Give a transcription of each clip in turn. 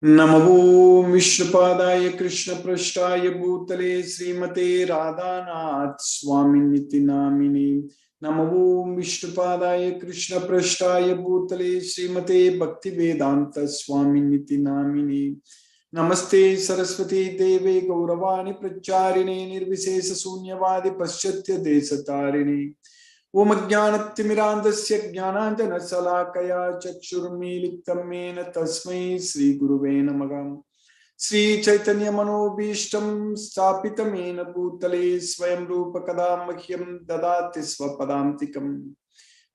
Namo Vishnupadaya Krishna Prashtaya Bhutale Srimate Radhanath Swaminiti Namini. Namo Vishnupadaya Krishna Prashtaya Bhutale Srimate Bhaktivedanta Swaminiti Namini. Namaste Saraswati Deve Gauravani Pracharine Nirvisesa Sunyavadi Paschatya Desatarini. Om Ajnanatimirandasya Jnananjana Salakaya Chakshurmilitam Mena Tasmai Sri Guruve Namaha. Sri Chaitanya Manobhishtam Stapitamena Bhutale Swayam Rupa Kadam Mahyam Dadati Swapadamtikam.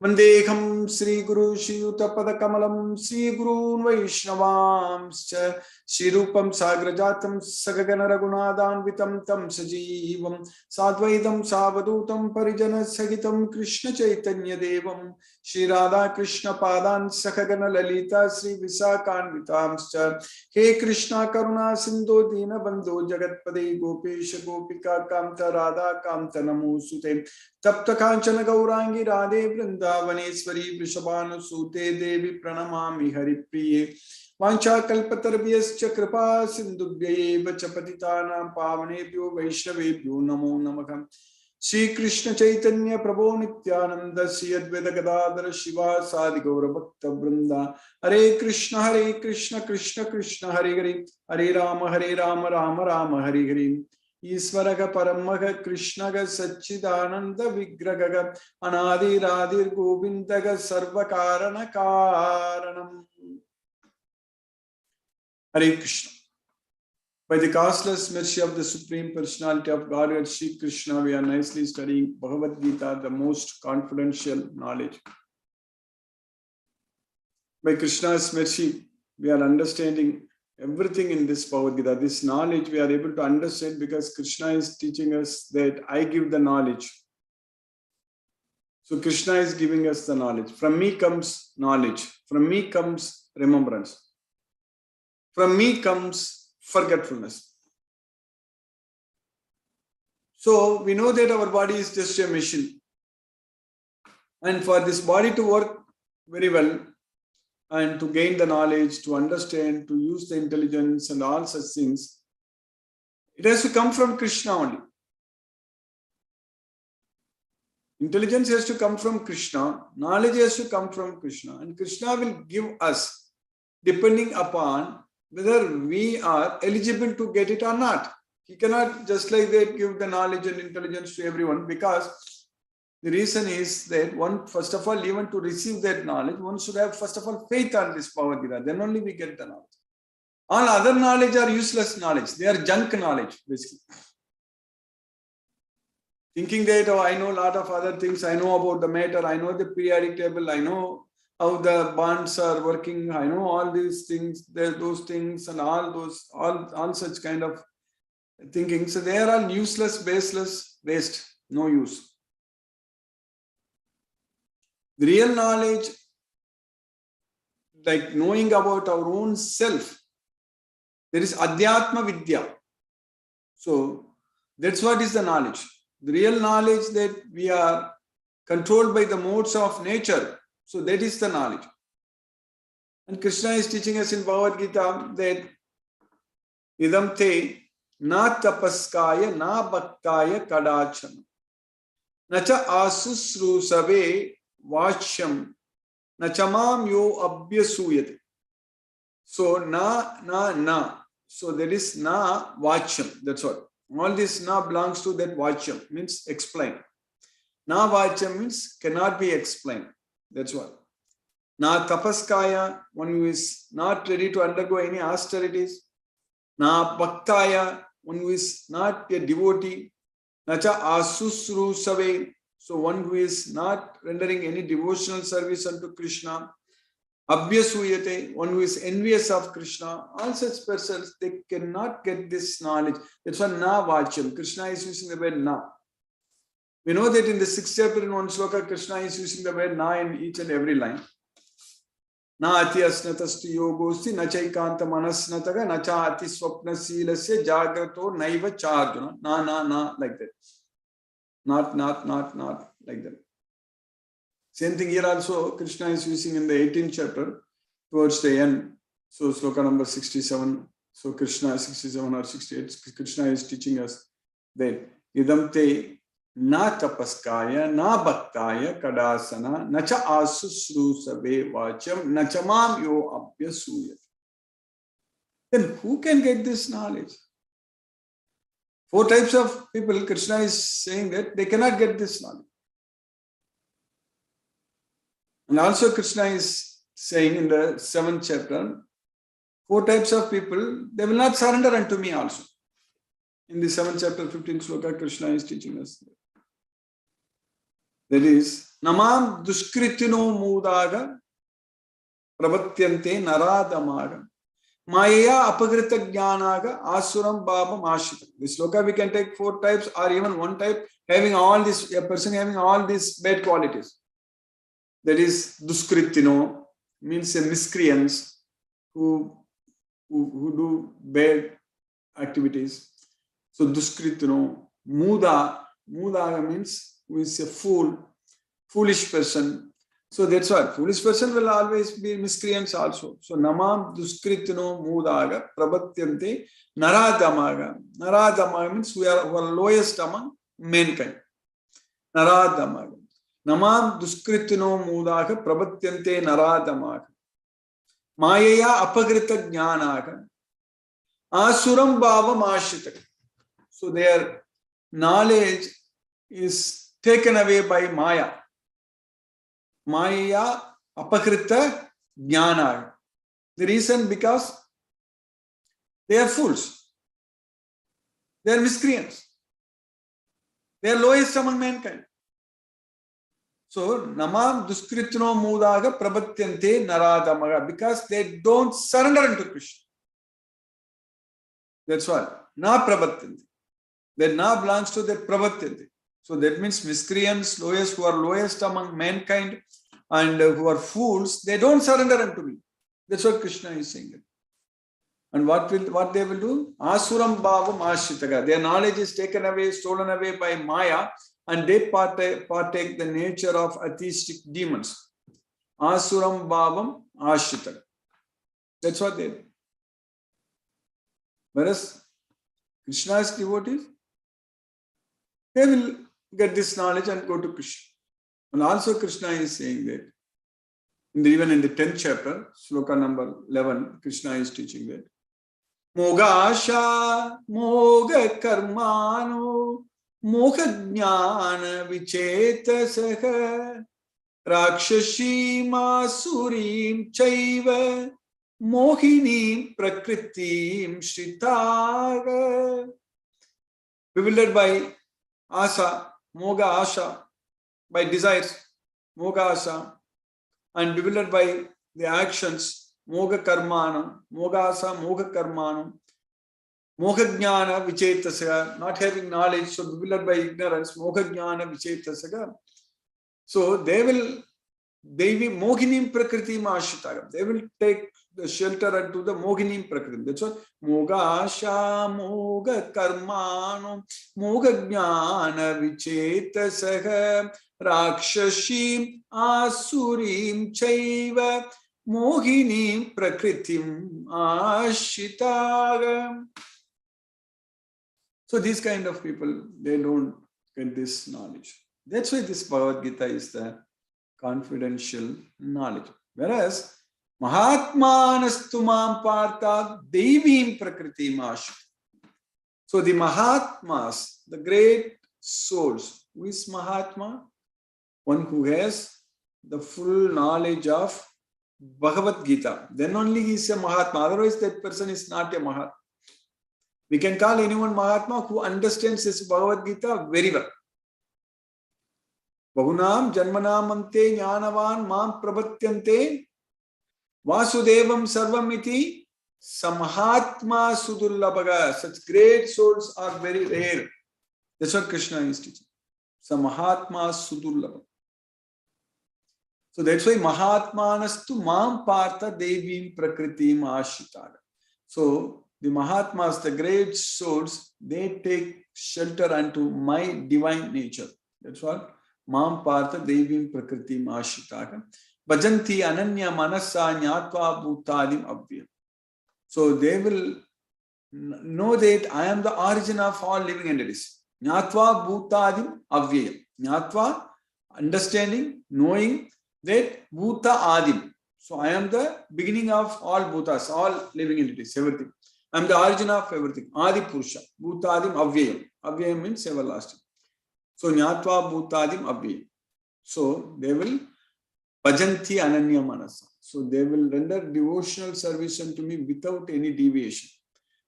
Vandeham Sri Guru Shri Utapada Kamalam Sri Guru Vaishnavamscha Shri Rupam Sagrajatam Sagagana Ragunadan Vitam Tam Sajivam Sadvaitam Savadutam Parijana Sagitam Krishna Chaitanya Devam Shri Radha Krishna Padan Sakagana Lalita Sri Visakan Vitamscha He Krishna Karuna Sindhu Dina Bandhu Jagatpade Gopesha Gopika Kamta Radha Kamta Namo Sute Tapta Kanchana Gaurangi Radhe Vrindavaneshwari Vrishabhanu Sute Devi Pranamami Haripriye Vancha Kalpatarvyascha Kripa Sindhubhyaeva Chapatitanam Pavanebhyo Vaishnavebhyo Namo Namaha. Shri Krishna Chaitanya Prabhu Nityananda Shri Advaita Gadadhara Shiva Sadi Gaura Bhakta Vrinda. Hare Krishna Krishna Krishna Hare Hare Hare Rama Rama Rama Hare Hare. Isvaraga Paramaga Krishnaga Satchidananda Vigraga Anadi Radhir Govindaga Sarvakarana Karanam. Hare Krishna. By the causeless mercy of the Supreme Personality of Godhead, Sri Krishna, we are nicely studying Bhagavad Gita, the most confidential knowledge. By Krishna's mercy, we are understanding everything in this Bhagavad Gita. This knowledge we are able to understand because Krishna is teaching us that I give the knowledge. So Krishna is giving us the knowledge. From me comes knowledge. From me comes remembrance. From me comes forgetfulness. So we know that our body is just a machine. And for this body to work very well, and to gain the knowledge, to understand, to use the intelligence and all such things, it has to come from Krishna only. Intelligence has to come from Krishna, knowledge has to come from Krishna, and Krishna will give us depending upon whether we are eligible to get it or not. He cannot just like that give the knowledge and intelligence to everyone, because the reason is that one, first of all, even to receive that knowledge, one should have first of all faith on this Bhagavad Gita. Then only we get the knowledge. All other knowledge are useless knowledge. They are junk knowledge, basically. Thinking that, oh, I know a lot of other things. I know about the matter. I know the periodic table. I know how the bonds are working. I know all these things, those things, and all those, all such kind of thinking. So they are all useless, baseless, waste, no use. The real knowledge, like knowing about our own self, there is Adhyatma Vidya. So that's what is the knowledge. The real knowledge that we are controlled by the modes of nature. So that is the knowledge. And Krishna is teaching us in Bhagavad Gita that Idam te na tapaskaya na bhaktaya kadachana nacha asusrusave Vachyam Nachamam yo abhyasuyate. So na. So there is na vachyam. That's what. All this na belongs to that vachyam, means explain. Na vachyam means cannot be explained. That's what. Na tapaskaya, one who is not ready to undergo any austerities. Na bhaktaya, one who is not a devotee. Nacha asusrusave. So one who is not rendering any devotional service unto Krishna. Abhyasuyate, one who is envious of Krishna. All such persons, they cannot get this knowledge. That's why na vachyam. Krishna is using the word na. We know that in the 6th chapter in one sloka, Krishna is using the word na in each and every line. Na ati asnatastu yogosti, na chaikanta manasnataga, na cha ati swapna silasya jagrato naiva charjuna. Na, like that. Not, like that. Same thing here also, Krishna is using in the 18th chapter, towards the end. So sloka number 67. So Krishna 67 or 68. Krishna is teaching us that idam te na tapaskaya na bhaktaya kadasana na cha asusrusave vacham na cha mam yo abhyasuyat. Then who can get this knowledge? 4 types of people, Krishna is saying that they cannot get this knowledge. And also Krishna is saying in the 7th chapter, 4 types of people, they will not surrender unto me also. In the 7th chapter, 15th sloka, Krishna is teaching us. That is, namam duskritino mudaga prabhatyante naradamaga maya apagrita jnanaga asuram babam ashita. This sloka we can take 4 types or even 1 type having all this, a person having all these bad qualities. That is duskritino, means a miscreants who do bad activities. So duskritino, muda means who is a foolish person. So that's why foolish person will always be miscreants also. So namam duskritino mudaga prabhatyante naradamaga. Naradamaga means who are lowest among mankind. Naradamaga. Namam duskritino mudaga prabhatyante naradamaga. Mayaya apagrita jnanaga. Asuram bhavam ashita. So their knowledge is taken away by Maya. Maya apakrita jnana. The reason because they are fools. They are miscreants. They are lowest among mankind. So namam duskritino mudaga prabhatyante naradamaga, because they don't surrender unto Krishna. That's why. Na prabhatyante. That na belongs to that prabhatyante. So that means miscreants, who are lowest among mankind and who are fools, they don't surrender unto me. That's what Krishna is saying. And what they will do? Asuram bhavam ashitaga. Their knowledge is taken away, stolen away by Maya, and they partake the nature of atheistic demons. Asuram bhavam ashitaga. That's what they do. Whereas Krishna's devotees, they will get this knowledge and go to Krishna. And also Krishna is saying that, even in the 10th chapter, sloka number 11, Krishna is teaching that. Moga asha, moga karmano, moga jnana vicheta saha, rakshashim asurim chaiva, mohinim prakritim shritaga. Bewildered by Asa, moga asha, by desires, moga asha, and bewildered by the actions, moga karmanam, moga asa, moga karmanam, moga jnana vichetasya, not having knowledge, so bewildered by ignorance, moga jnana vichetasya. So they will mohinim prakritim ashitaga. They will take the shelter unto the mohinim prakritim. That's what moga asha, moga karmano, moga jnana vichetasya, rakshashim asurim chaiva, mohinim prakritim ashitaga. So these kind of people, they don't get this knowledge. That's why this Bhagavad Gita is the confidential knowledge. Whereas Mahatmanastu mam partha devim prakritim ashita. So the Mahatmas, the great souls, who is Mahatma? One who has the full knowledge of Bhagavad Gita. Then only he is a Mahatma. Otherwise that person is not a Mahatma. We can call anyone Mahatma who understands this Bhagavad Gita very well. Bahunam janmanamante jnanavan mam prabhatyante vasudevam sarvam iti samahatma sudullabhaga. Such great souls are very rare. That's what Krishna is teaching. Samahatma sudullabhaga. So that's why Mahatmanastu mam partha devim prakritim ashitaga. So the Mahatmas, the great souls, they take shelter unto my divine nature. That's what mam partha devim prakritim ashitaga. Bhajanti ananya manasa nyatva bhutadim abhyam. So they will know that I am the origin of all living entities. Jnatva bhutadim avyayam. Jnatva, understanding, knowing that bhuta adim. So I am the beginning of all bhutas, all living entities, everything. I am the origin of everything. Adi Purusha. Bhutadim avyayam. Avyayam means everlasting. So Jnatva bhutadim avyayam. So they will bhajanti ananya manasa. So they will render devotional service unto me without any deviation.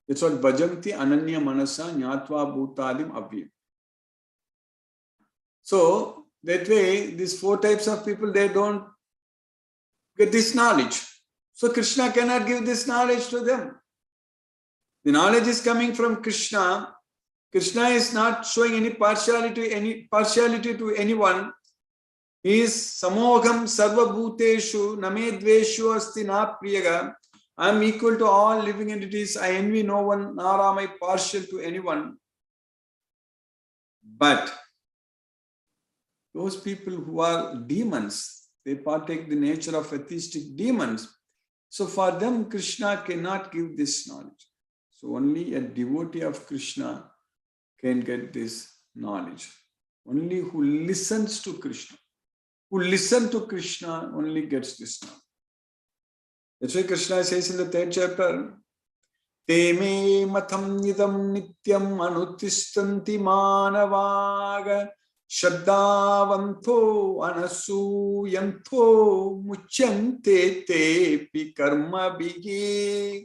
That's what bhajanti ananya manasa jnatva bhutadim avyayam. So that way, these four types of people, they don't get this knowledge. So Krishna cannot give this knowledge to them. The knowledge is coming from Krishna. Krishna is not showing any partiality to anyone. He is samoham sarva bhuteshu name dveshu asti na priyaga. I am equal to all living entities. I envy no one, nor am I partial to anyone. But those people who are demons, they partake the nature of atheistic demons. So for them, Krishna cannot give this knowledge. So only a devotee of Krishna can get this knowledge. Only who listens to Krishna. Who listen to Krishna only gets this knowledge. That's why Krishna says in the 3rd chapter, Te me matham nidam nityam anutistanti manavaga Shraddhavanto anasuyanto muchyante tepi karma bigi.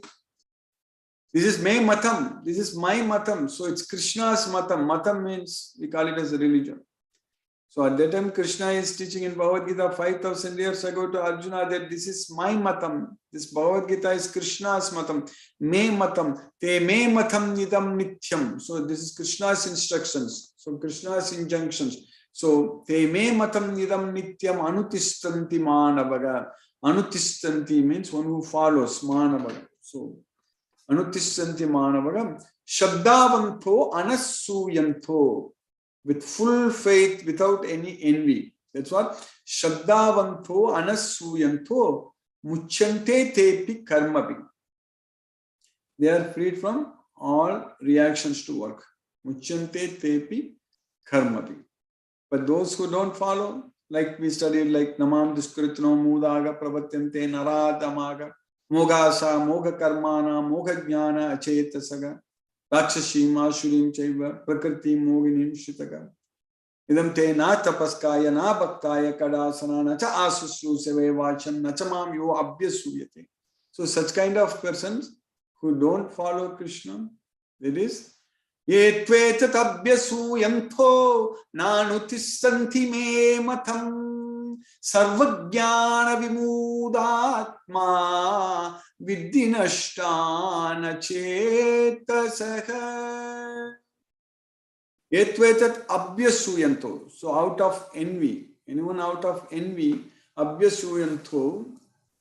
This is me matham. This is my matham. So it's Krishna's matham. Matham means we call it as a religion. So at that time, Krishna is teaching in Bhagavad Gita 5,000 years ago to Arjuna that this is my matham. This Bhagavad Gita is Krishna's matham. Me matham. Te me matham nidam nityam. So this is Krishna's instructions. So Krishna's injunctions. So te me matham nidam nityam anutistanti manavaga. Anutistanti means one who follows manavaga. So anutistanti manavaga. Shabdavanto anasuyanto. With full faith, without any envy. That's what Shabdavanto anasuyanto muchyante tepi karmabi. They are freed from all reactions to work. Muchyante tepi karmabi. But those who don't follow, like we studied, like Namam Duskritno Mudaga Pravatyante Naradamaga Mogasa Moga Karmana Moga Jnana Achetasaga Rakshashima Shurim Chaiva Prakriti Moginim Shitaka Idam te na tapaskaya na bhaktaya kadasana na cha asusru seve vacham na cha mam yo abhyasuyate. So such kind of persons who don't follow Krishna, that is ye tvetat abhyasuyanto nanutissanti me matham sarvajnana vimudatma viddhinashtana chetasaha. Etvetat abhyasuyanto. So out of envy, anyone out of envy, abhyasuyanto,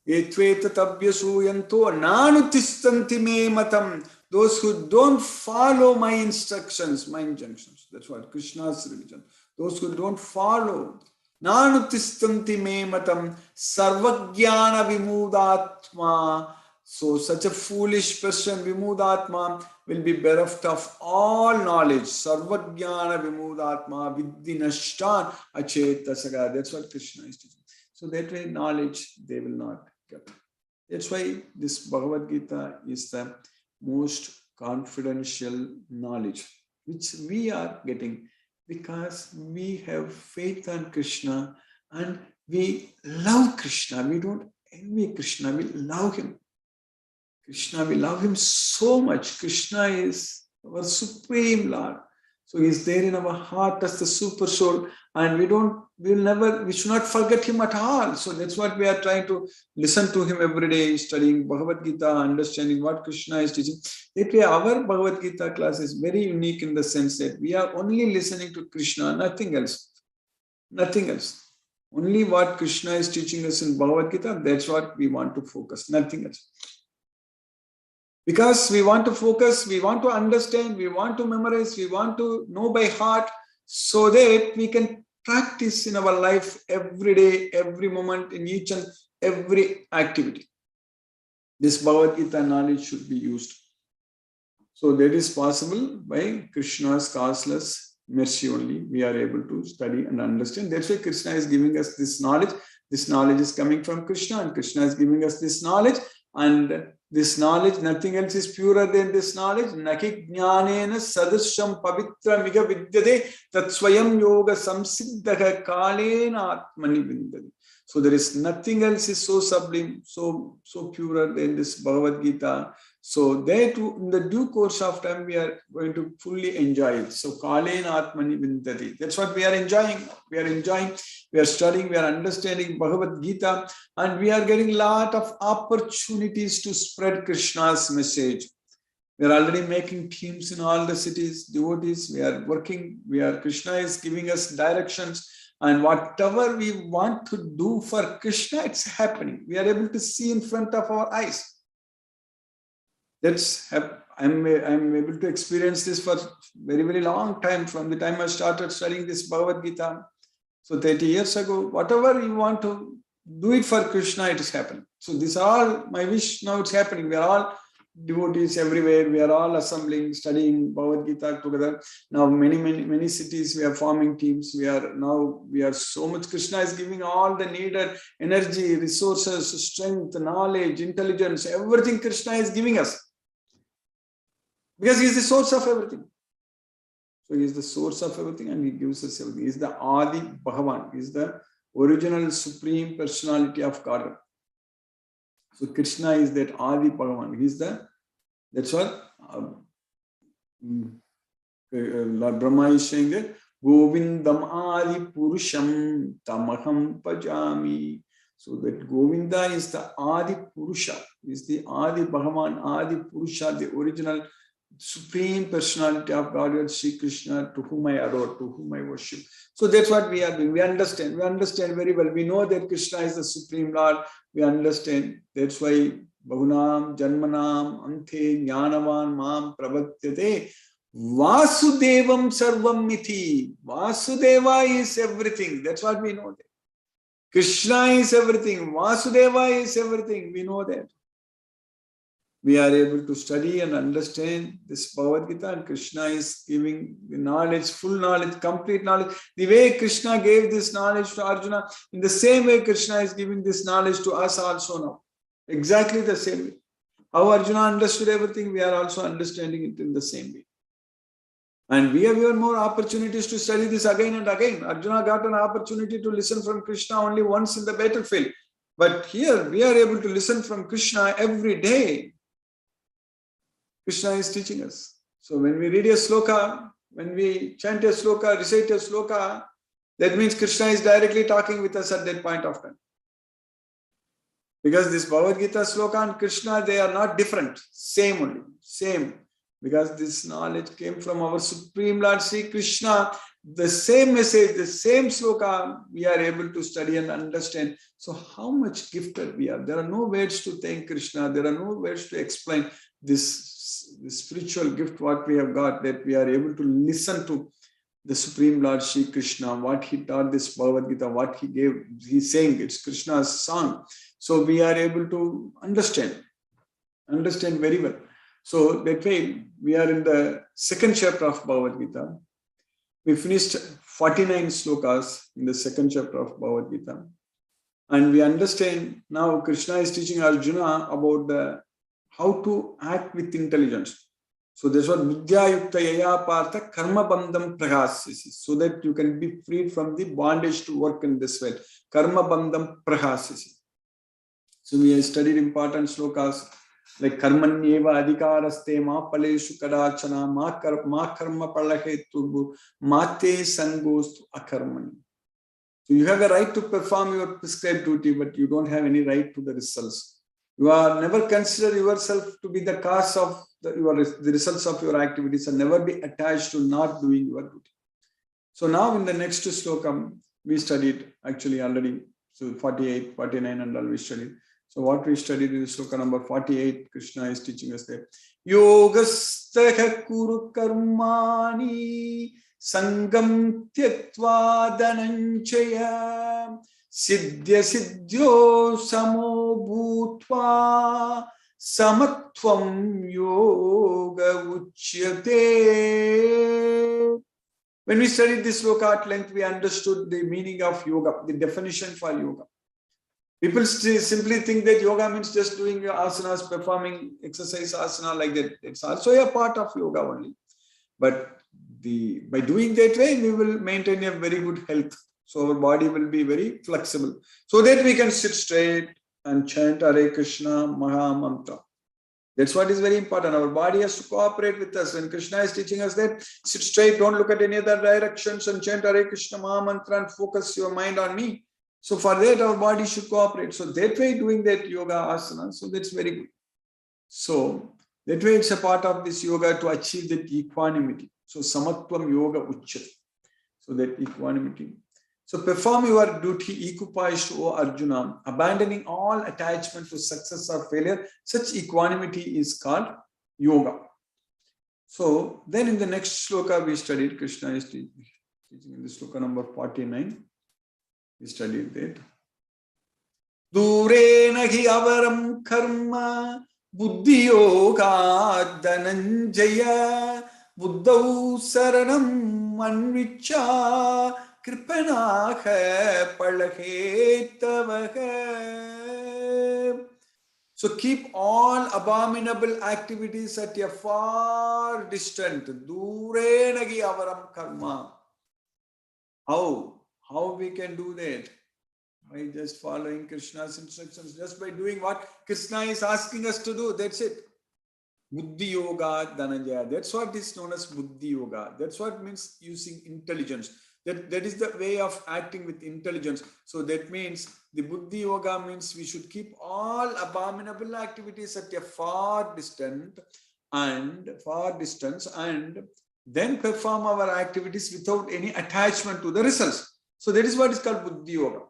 etvetat abhyasuyanto nanutistanti me matam. Those who don't follow my instructions, my injunctions. That's what Krishna's religion. Those who don't follow. Nanutistanti me matam sarvajnana vimudatma. So such a foolish person, vimudatma, will be bereft of all knowledge. Sarvajnana vimudatma viddhinashtan achetasaga. That's what Krishna is teaching. So that way knowledge they will not get. That's why this Bhagavad Gita is the most confidential knowledge which we are getting because we have faith on Krishna and we love Krishna. We don't envy Krishna, we love him. Krishna, we love him so much. Krishna is our supreme Lord. So he is there in our heart as the super soul, and we should not forget him at all. So that's what we are trying to listen to him every day, studying Bhagavad Gita, understanding what Krishna is teaching. That way our Bhagavad Gita class is very unique in the sense that we are only listening to Krishna, nothing else. Nothing else. Only what Krishna is teaching us in Bhagavad Gita, that's what we want to focus, nothing else. Because we want to focus, we want to understand, we want to memorize, we want to know by heart so that we can practice in our life every day, every moment, in each and every activity. this Bhagavad Gita knowledge should be used. So that is possible by Krishna's causeless mercy only. We are able to study and understand. That's why Krishna is giving us this knowledge. This knowledge is coming from Krishna, and Krishna is giving us this knowledge. And this knowledge, nothing else is purer than this knowledge. Naki jnanena sadasham pavitra miga vidyate tat swayam yoga samsiddha kalena atmani vindati. So there is nothing else is so sublime, so purer than this Bhagavad Gita. So there too, in the due course of time, we are going to fully enjoy it. So kalena atmani vindati. That's what we are enjoying. We are enjoying. We are studying. We are understanding Bhagavad Gita, and we are getting a lot of opportunities to spread Krishna's message. We are already making teams in all the cities, devotees. We are working. Krishna is giving us directions. And whatever we want to do for Krishna, it's happening. We are able to see in front of our eyes. I'm able to experience this for very, very long time, from the time I started studying this Bhagavad Gita. So 30 years ago, whatever you want to do it for Krishna, it is happening. So these are all my wish. Now it's happening. We are all devotees everywhere. We are all assembling, studying Bhagavad Gita together. Now many cities we are forming teams. We are so much. Krishna is giving all the needed energy, resources, strength, knowledge, intelligence, everything Krishna is giving us. Because he is the source of everything. So he is the source of everything, and he gives us everything. He is the Adi Bhagavan. He is the original supreme personality of God. So Krishna is that Adi Bhagavan. That's what Lord Brahma is saying that Govindam Adi Purusham Tamaham Pajami. So that Govinda is the Adi Purusha, is the Adi Bhagavan, Adi Purusha, the original supreme personality of Godhead, Sri Krishna, to whom I adore, to whom I worship. So that's what we are doing. We understand very well. We know that Krishna is the Supreme Lord. We understand. That's why Bahunam Janmanam Ante Jnanavan Mam Prabhatyate Vasudevam Sarvam Mithi. Vasudeva is everything. That's what we know. Krishna is everything. Vasudeva is everything. We know that. We are able to study and understand this Bhagavad Gita, and Krishna is giving the knowledge, full knowledge, complete knowledge. The way Krishna gave this knowledge to Arjuna, in the same way Krishna is giving this knowledge to us also now. Exactly the same way. How Arjuna understood everything, we are also understanding it in the same way. And we have even more opportunities to study this again and again. Arjuna got an opportunity to listen from Krishna only once in the battlefield. But here we are able to listen from Krishna every day. Krishna is teaching us. So when we read a sloka, when we chant a sloka, recite a sloka, that means Krishna is directly talking with us at that point of time. Because this Bhagavad Gita sloka and Krishna, they are not different. Same only. Same. Because this knowledge came from our Supreme Lord Sri Krishna. The same message, the same sloka, we are able to study and understand. So how much gifted we are. There are no words to thank Krishna. There are no words to explain this spiritual gift what we have got, that we are able to listen to the Supreme Lord Sri Krishna, what he taught this Bhagavad Gita, what he gave, he's saying it's Krishna's song. So we are able to understand very well. So that way we are in the second chapter of Bhagavad Gita. We finished 49 slokas in the second chapter of Bhagavad Gita. And we understand now Krishna is teaching Arjuna about how to act with intelligence. So that's what Vidya Yukta Yaya Partha Karma Bandham Prahasisi, so that you can be freed from the bondage to work in this way. Karma Bandham Prahasisi. So we have studied important slokas like Karmanyeva Adhikaraste Ma Paleshu Kadachana Ma Karma Palahetu Mate Sangostu Akarmani. So you have a right to perform your prescribed duty, but you don't have any right to the results. You are never consider yourself to be the cause of the results of your activities, and never be attached to not doing your duty. So now in the next slokam, we studied actually already, so 48, 49 and all we studied. So what we studied in sloka number 48, Krishna is teaching us that Yogastaha Kuru Karmani Sangam Tyaktva Dhananjaya Siddhya Siddhyo Samo Bhutva Samatvam yoga uchyate. When we studied this sloka at length, we understood the meaning of yoga, the definition for yoga. People simply think that yoga means just doing asanas, performing exercise asana like that. It's also a part of yoga only. But by doing that way, we will maintain a very good health. So our body will be very flexible. So that we can sit straight and chant Hare Krishna Maha Mantra. That's what is very important. Our body has to cooperate with us. When Krishna is teaching us that, sit straight, don't look at any other directions and chant Hare Krishna Maha Mantra and focus your mind on me. So for that, our body should cooperate. So that way, doing that yoga asana, so that's very good. So that way, it's a part of this yoga to achieve that equanimity. So samatvam yoga uchyate. So that equanimity. So perform your duty equipoised, O Arjuna, abandoning all attachment to success or failure. Such equanimity is called yoga. So then in the next sloka we studied, Krishna is teaching in the sloka number 49. We studied that. Durena hi avaram karma buddhi yoga dhananjaya buddhau saranam anvicha kripanaha palakhetavaha. So keep all abominable activities at a far distance. Durena hi avaram karma. How we can do that? By just following Krishna's instructions, just by doing what Krishna is asking us to do. That's it. Buddhi yoga dhananjaya. That's what is known as Buddhi yoga. That's what means using intelligence. That is the way of acting with intelligence. So that means the Buddhi yoga means we should keep all abominable activities at a far distance and then perform our activities without any attachment to the results. So that is what is called Buddhi yoga.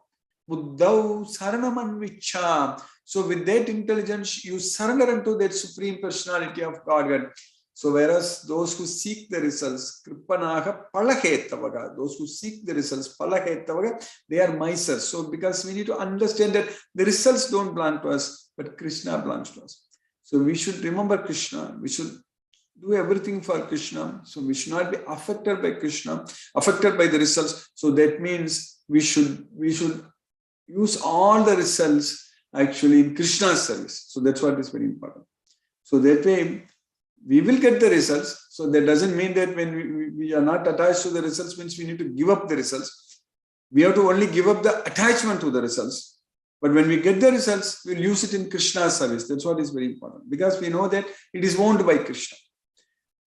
Buddhau saranamanvicha. So with that intelligence, you surrender unto that supreme personality of Godhead. So whereas those who seek the results, kripanaha palakhetavaga, those who seek the results, palakhetavaga, they are misers. So because we need to understand that the results don't belong to us, but Krishna belongs to us. So we should remember Krishna. We should do everything for Krishna. So we should not be affected by Krishna, affected by the results. So that means we should use all the results actually in Krishna's service. So that's what is very important. So that way we will get the results. So that doesn't mean that when we are not attached to the results means we need to give up the results. We have to only give up the attachment to the results. But when we get the results, we'll use it in Krishna's service. That's what is very important. Because we know that it is owned by Krishna.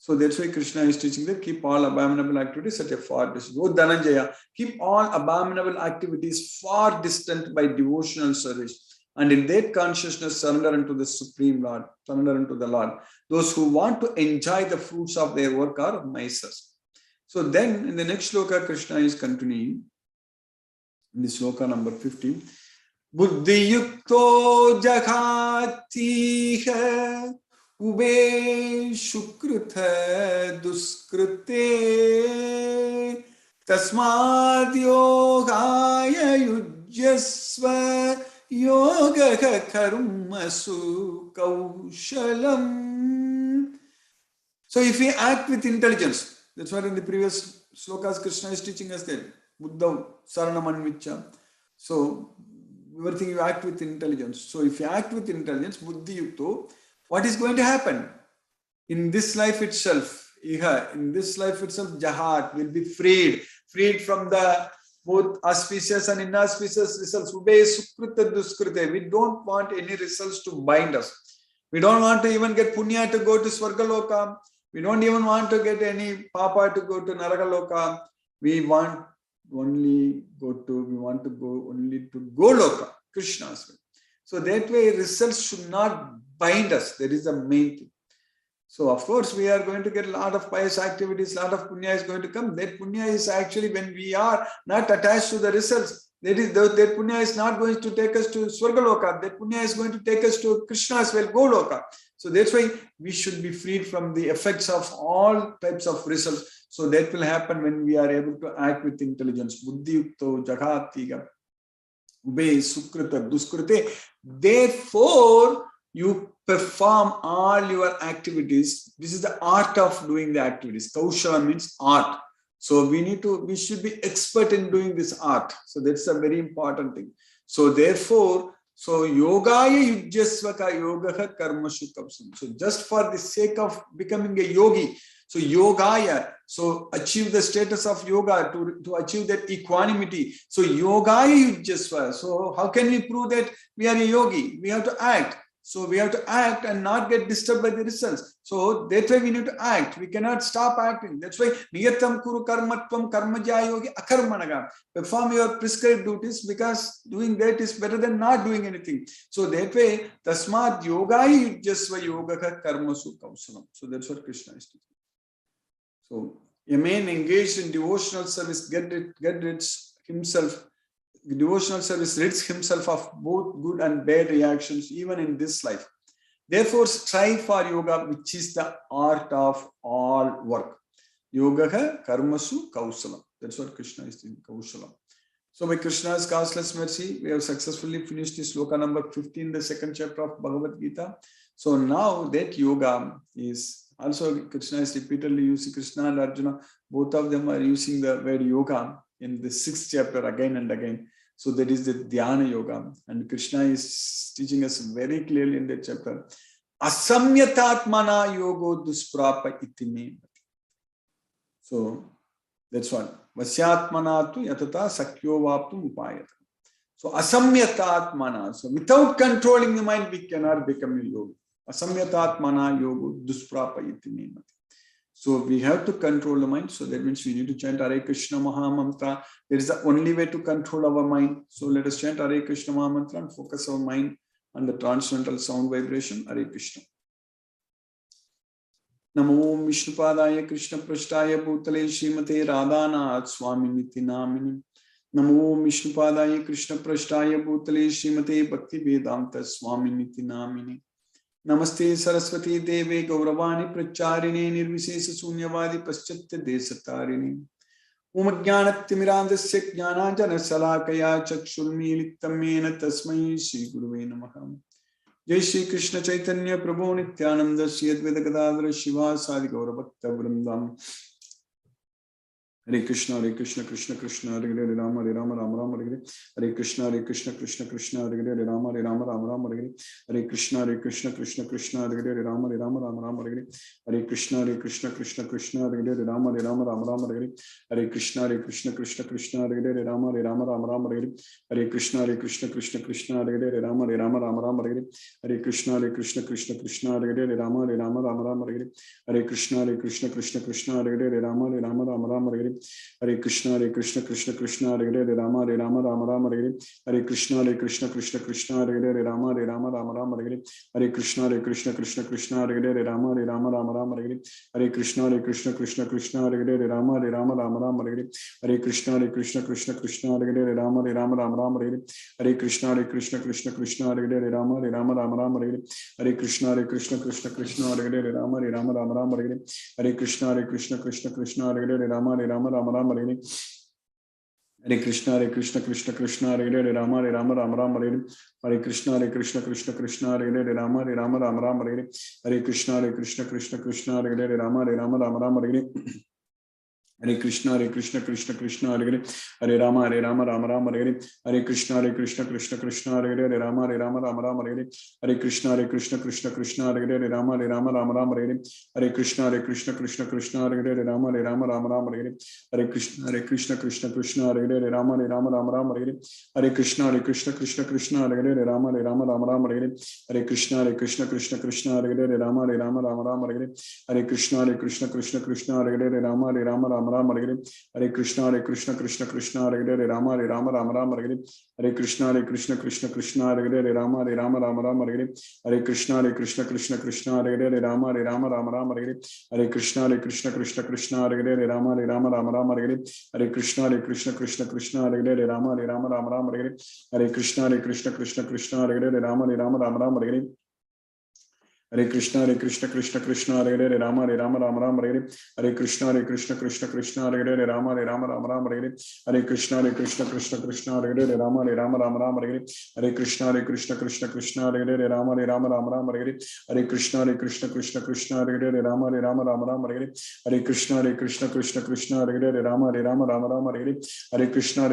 So that's why Krishna is teaching that keep all abominable activities at a far distance. O Dhananjaya, keep all abominable activities far distant by devotional service. And in that consciousness, surrender unto the Supreme Lord, surrender unto the Lord. Those who want to enjoy the fruits of their work are misers. So then in the next sloka, Krishna is continuing. In the sloka number 15. Buddhi yukto jaghatiha ube shukrutha duskrute tasmad yogaya yujyasva yoga karmasu kaushalam. So if we act with intelligence, that's what in the previous slokas Krishna is teaching us that Buddha saranamanvicha. So everything you act with intelligence. So if you act with intelligence, buddhi yukto, what is going to happen? In this life itself, Jahat will be freed from the both auspicious and inauspicious results. We don't want any results to bind us. We don't want to even get punya to go to Swargaloka. We don't even want to get any papa to go to Naragaloka. We want to go only to Goloka, Krishna's way. So that way results should not bind us. That is the main thing. So of course we are going to get a lot of pious activities, a lot of punya is going to come. That punya is actually when we are not attached to the results. That punya is not going to take us to Swargaloka. That punya is going to take us to Krishna's well, Goloka. So that's why we should be freed from the effects of all types of results. So that will happen when we are able to act with intelligence. Buddhi yukto jaghatiga ube sukrita duskrite. Therefore, you perform all your activities. This is the art of doing the activities. Kaushala means art. So we should be expert in doing this art. So that's a very important thing. So therefore, so yogaya yujyasvaka yogaha karmashu kausalam. So just for the sake of becoming a yogi, so yogaya, so achieve the status of yoga, to achieve that equanimity. So yogaya yujyasva. So how can we prove that we are a yogi? We have to act. So we have to act and not get disturbed by the results. So that's why we need to act. We cannot stop acting. That's why niyatam kuru karmatvam karmaja yogi akarmanaga. Perform your prescribed duties, because doing that is better than not doing anything. So that way, tasmat yogai yujyasva yogaha karmasu kausalam. So that's what Krishna is teaching. So a man engaged in devotional service devotional service rids himself of both good and bad reactions, even in this life. Therefore, strive for yoga, which is the art of all work. Yogaha karmasu kausalam. That's what Krishna is doing, kausalam. So by Krishna's causeless mercy, we have successfully finished this sloka number 15, the second chapter of Bhagavad Gita. So now that yoga is also, Krishna is repeatedly using, Krishna and Arjuna, both of them are using the word yoga in the 6th chapter again and again. So that is the Dhyana Yoga. And Krishna is teaching us very clearly in that chapter. Asamyatatmana yogo dusprapa itime. So that's what. Vasyatmana tu yatata sakyo vaptum upayata. So asamyatatmana. So without controlling the mind, we cannot become a yogi. Asamyatatmana yogo dusprapa itime. So we have to control the mind. So that means we need to chant Hare Krishna Maha Mantra. That is the only way to control our mind. So let us chant Hare Krishna Maha Mantra and focus our mind on the transcendental sound vibration. Hare Krishna. Namo Vishnupadaya Krishna Prashtaya Bhutale Srimate Radhanath Swami Niti Namini. Namo Vishnupadaya Krishna Prashtaya Bhutale Srimate Bhakti Vedanta Swami Niti Namini. Namaste Saraswati Deve Gauravani Pracharine Nirvisesa Sunyavadi Paschatya Desatarini Umajnanatimirandasya Jnanajana Salakaya Chakshulmilitamena Tasmai Shri Guruve Namaha. Jai Shri Krishna Chaitanya Prabhu Nityananda Shri Advaita Gadadhara Shiva Sadi Gauravakta Vrindam. Hare Krishna Krishna Krishna Hare Hare Rama Rama Rama Hare Hare Krishna Krishna Krishna Hare Hare Rama Rama Hare Hare Krishna Krishna Krishna Hare Hare Rama Rama Hare Hare Krishna Krishna Krishna Hare Hare Rama Rama Hare Hare Krishna Krishna Krishna Hare Hare Rama Rama Hare Hare Krishna Krishna Krishna Hare Hare Rama Rama Hare Hare Krishna Krishna Krishna Hare Hare Rama Rama Hare Hare Krishna Krishna Krishna Hare Hare Rama Rama Hare Hare Krishna Krishna Krishna Hare Hare Rama Rama Hare Hare Krishna Krishna Krishna Hare Hare Rama Rama Hare Hare Krishna Krishna Krishna Hare Hare Rama Rama Hare Hare Krishna Krishna Krishna Hare Hare Rama Rama Hare Hare Krishna Krishna Krishna Hare Hare Rama Rama Hare Hare Krishna Krishna Krishna Hare Hare Rama Rama Hare Hare Krishna Krishna Krishna Hare Hare Rama Rama Hare Hare Krishna Krishna Krishna Hare Hare Rama Rama Hare Hare Krishna Krishna Hare Hare Rama Rama Hare Hare Krishna Krishna Krishna Hare Hare Rama Rama Hare Hare Krishna Krishna Krishna Hare Hare Rama Rama Hare Hare Krishna Krishna Hare Hare Hare Rama Rama Hare Hare Krishna Krishna Hare Hare Rama Rama Hare Hare Krishna Krishna Hare Hare Rama Rama Hare Hare Krishna Krishna Hare Hare Rama Rama Hare Hare Krishna Krishna Hare Hare Rama Rama Hare Hare Krishna Krishna Hare Hare Rama Rama Hare Hare Krishna Krishna Hare Hare Rama Rama Hare Hare Krishna Krishna Hare Hare Rama Rama Hare Hare Krishna Krishna Hare Hare Rama Rama Hare Hare Krishna Krishna Hare Hare Rama Rama Hare Hare Krishna Krishna Hare Hare Rama Rama Hare Hare Krishna Krishna Hare Hare Rama Rama Hare Hare Krishna Krishna Hare Hare Rama Rama Hare Hare Krishna Krishna Hare Hare Rama Rama Hare Hare Krishna Krishna Hare Hare Rama Rama Hare Hare Hare Krishna Krishna Krishna Hare Hare Rama Rama Rama Hare Hare Krishna Krishna Krishna Hare Hare Rama Rama Hare Hare Krishna Krishna Krishna Hare Hare Rama Rama Hare Hare Krishna Krishna Krishna Hare Hare Rama Rama Hare Hare Krishna Krishna Krishna Hare Hare Rama Rama Hare Hare Krishna Krishna Krishna Hare Hare Rama Rama Hare Hare Krishna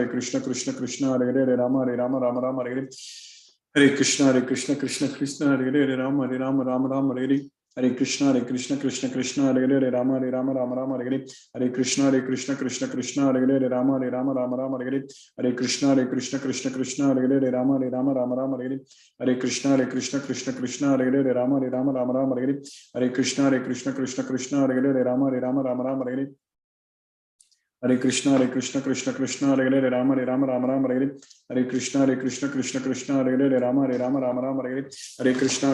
Krishna Krishna Hare Hare Rama Rama Hare Hare Krishna Krishna Krishna Hare Hare Rama Rama Hare Hare Krishna Krishna Krishna Hare Hare Rama Rama Hare Hare Krishna Krishna Krishna Hare Hare Rama Rama Hare Hare Krishna Krishna Krishna Hare Hare Rama Rama Hare Hare Krishna Krishna Krishna Hare Hare Rama Rama Hare Hare Krishna Krishna Krishna Hare Hare Rama Rama Hare Hare Krishna Krishna Hare Hare Rama Rama Hare Hare Krishna Krishna Krishna Hare Hare Rama Rama Hare Hare Krishna Krishna Krishna Hare Hare Rama Rama Hare Hare Krishna Krishna Krishna Hare Hare Rama Rama Hare Hare Krishna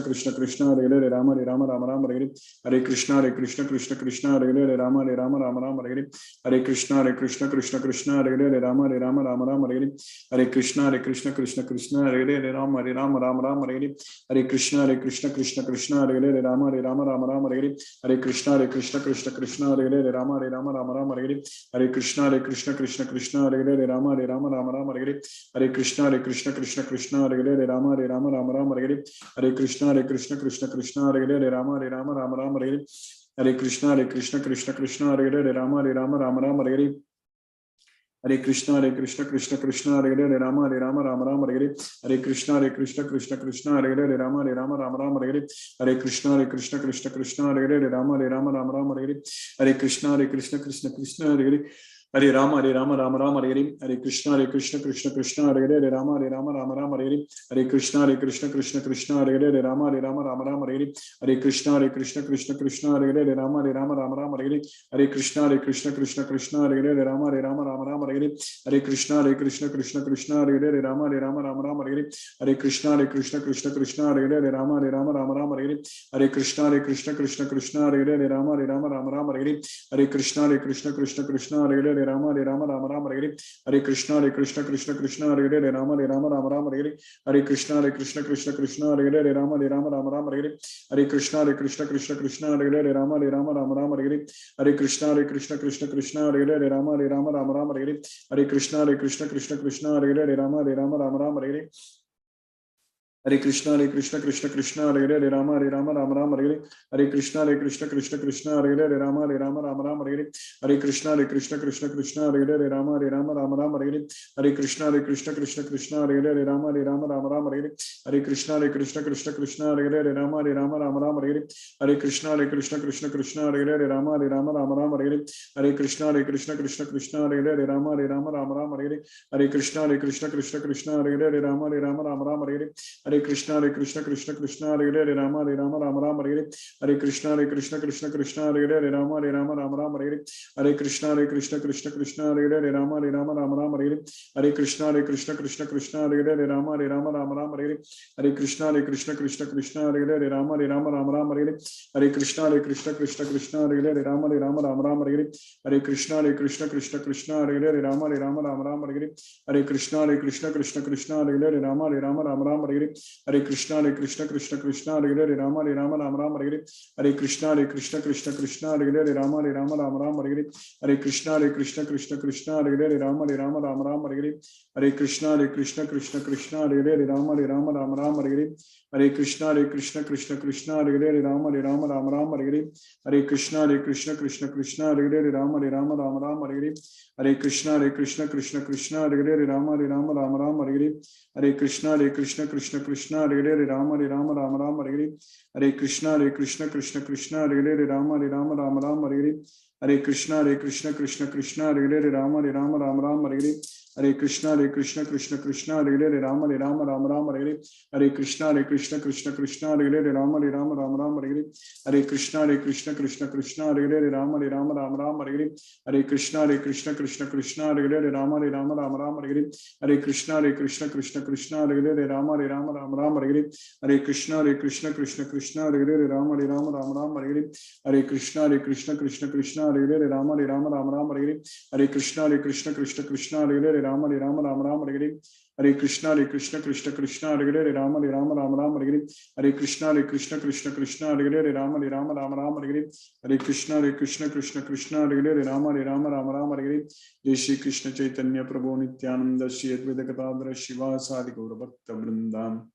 Krishna Krishna Hare Hare Rama Rama Hare Hare Krishna Krishna Krishna Hare Hare Rama Rama Hare Hare Krishna Krishna Krishna Hare Hare Rama Rama Hare Hare Krishna Krishna Krishna Hare Hare Rama Rama Hare Hare Krishna Krishna Hare Hare Rama Rama Hare Hare Krishna Krishna Krishna Hare Hare Rama Rama Hare Hare Krishna Krishna Krishna Hare Hare Rama Rama Hare Hare Krishna Krishna Krishna Hare Hare Rama Rama Hare Hare Krishna Krishna Hare Hare Rama Rama Hare Hare Krishna Krishna Krishna Hare Hare Rama Rama Hare Hare Krishna Krishna Krishna Hare Hare Rama Rama Hare Hare Krishna Krishna Krishna Hare Hare Hare Rama Rama Hare Hare Krishna Krishna Hare Hare Rama Rama Hare Hare Krishna Krishna Krishna Hare Hare Rama Rama Hare Hare Krishna Krishna Krishna Hare Hare Rama Rama Hare Hare Krishna Krishna Krishna Hare Hare Rama Rama Hare Hare Krishna Krishna Krishna Hare Hare Rama Rama Hare Hare Krishna Krishna Krishna Hare Hare Rama Rama Hare Hare Krishna Krishna Krishna Hare Hare Rama Rama Hare Hare Krishna Krishna Krishna Hare Hare Rama Rama Hare Hare Krishna Krishna Krishna Hare Hare Rama Rama Hare Hare Krishna Krishna Krishna Hare Hare Rama Rama Hare Hare Krishna Krishna Krishna Hare Hare Rama Rama Hare Hare Krishna Krishna Krishna Hare Hare Rama Rama Hare Hare Krishna Krishna Krishna Hare Hare Rama Rama Hare Hare Krishna Krishna Hare Hare Rama Rama Hare Hare Krishna Krishna Krishna Hare Hare Rama Rama Hare Hare Krishna Krishna Krishna Hare Hare Rama Rama Hare Hare Krishna Krishna Krishna Hare Hare Rama Rama Hare Hare Krishna Krishna Krishna Hare Hare Rama Rama Hare Hare Krishna Krishna Krishna Hare Hare Rama Rama Hare Hare Krishna Krishna Krishna Hare Hare Rama Rama Hare Hare Krishna Krishna Krishna Hare Hare Rama Rama Hare Hare Krishna Krishna Hare Hare Rama Rama Hare Hare Krishna Krishna Krishna Hare Hare Rama Rama Hare Hare Krishna Krishna Krishna Hare Hare Rama Rama Hare Hare Krishna Krishna Krishna Hare Hare Rama Rama Hare Hare Krishna Krishna Krishna Hare Hare Rama Rama Hare Hare Krishna Krishna Krishna Hare Hare Rama Rama Hare Hare Krishna Krishna Krishna Hare Hare Rama Rama Hare Hare Krishna Krishna Krishna Hare Hare Rama Rama Hare Hare Krishna Krishna Krishna Hare Hare Rama Rama Hare Hare Krishna Krishna Krishna Hare Hare Rama Rama Hare Hare Krishna Krishna Krishna Hare Hare Rama Rama Hare Hare Krishna Krishna Krishna Hare Hare Rama Rama Hare Hare Krishna Krishna Krishna Hare Hare Rama Rama Hare Hare Krishna Krishna Krishna Hare Hare Rama Rama Hare Hare Krishna Krishna Krishna Hare Hare Rama Rama Hare Hare Krishna Krishna Krishna Hare Hare Rama Rama Hare Hare Krishna Krishna Krishna Hare Hare Rama Rama Hare Hare Krishna Krishna Krishna Hare Hare Rama Rama Hare Hare Krishna Krishna Krishna Hare Hare Rama Rama Hare Hare Krishna Krishna Krishna Hare Hare Rama Rama Hare Hare Krishna Krishna Krishna Hare Hare Rama Rama Hare Hare Krishna Krishna Krishna Hare Hare Rama Rama Hare Hare Krishna Krishna Krishna Hare Hare Rama Rama Hare Hare Krishna Krishna Krishna Hare Hare Rama Rama Hare Hare Krishna Krishna Krishna Hare Hare Rama Rama Hare Hare Krishna Krishna Krishna Hare Hare Rama Rama Hare Hare Krishna Krishna Krishna Hare Hare Rama Rama Hare Hare Hare Krishna Krishna Krishna Hare Hare Rama Rama Hare Hare Hare Krishna Krishna Hare Hare Rama Rama Hare Hare Jai Shri Krishna Chaitanya Prabhu Nityananda Shri Advaita Gadadhara Shiva Sadi Gaura Bhakta Vrindam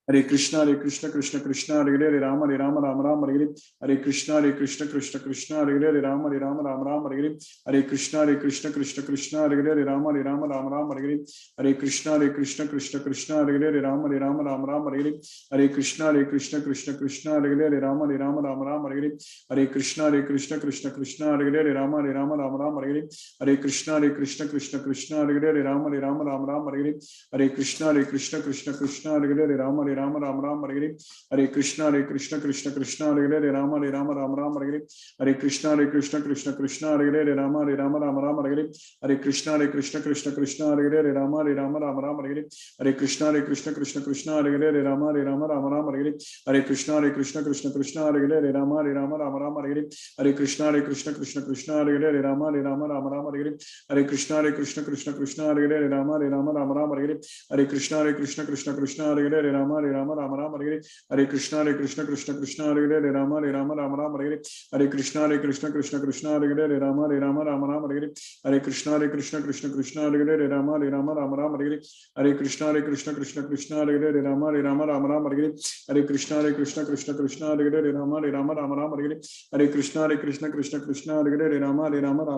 Hare Krishna Krishna Krishna Hare Hare Rama Rama Hare Hare Hare Krishna Krishna Krishna Hare Hare Rama Rama Hare Hare Hare Krishna Krishna Krishna Hare Hare Rama Rama Hare Hare Hare Krishna Krishna Krishna Hare Hare Rama Rama Hare Hare Hare Krishna Krishna Krishna Hare Hare Rama Rama Hare Hare Hare Krishna Krishna Krishna Hare Hare Rama Rama Hare Hare Hare Krishna Krishna Krishna Hare Hare Rama Rama Hare Hare Hare Krishna Krishna Krishna Hare Hare Rama Rama Hare Hare Hare Krishna Krishna Hare Hare Rama Rama Hare Hare Hare Krishna Krishna Krishna Hare Hare Rama Rama Hare Hare Hare Krishna Krishna Krishna Hare Hare Rama Rama Hare Hare Hare Krishna Krishna Krishna Hare Hare Rama Rama Hare Hare Hare Krishna Krishna Krishna Hare Hare Rama Rama Hare Hare Hare Krishna Krishna Krishna Hare Hare Rama Rama Hare Hare Hare Krishna Krishna Krishna Hare Hare Rama Rama Hare Hare Hare Krishna Krishna Krishna Hare Hare Rama Rama Hare Hare Hare Krishna Krishna Krishna Hare Hare Rama Rama Hare Hare Hare Krishna Krishna Krishna Hare Hare Rama Rama Hare Hare Hare Krishna Krishna Krishna Hare Hare Rama Rama Hare Hare Hare Krishna Krishna Krishna Hare Hare Rama Rama Hare Hare Hare Krishna Krishna Krishna Hare Hare Rama Rama Hare Hare Hare Krishna Krishna Krishna Hare Hare Rama Rama Hare Hare Hare Krishna Krishna Krishna Hare Hare Rama Rama Hare Hare Hare Krishna Krishna Krishna Hare Hare Rama Rama Hare Hare Hare Krishna Krishna Krishna Hare Hare Rama Rama Hare Hare Hare Krishna Krishna Krishna Hare Hare Rama Rama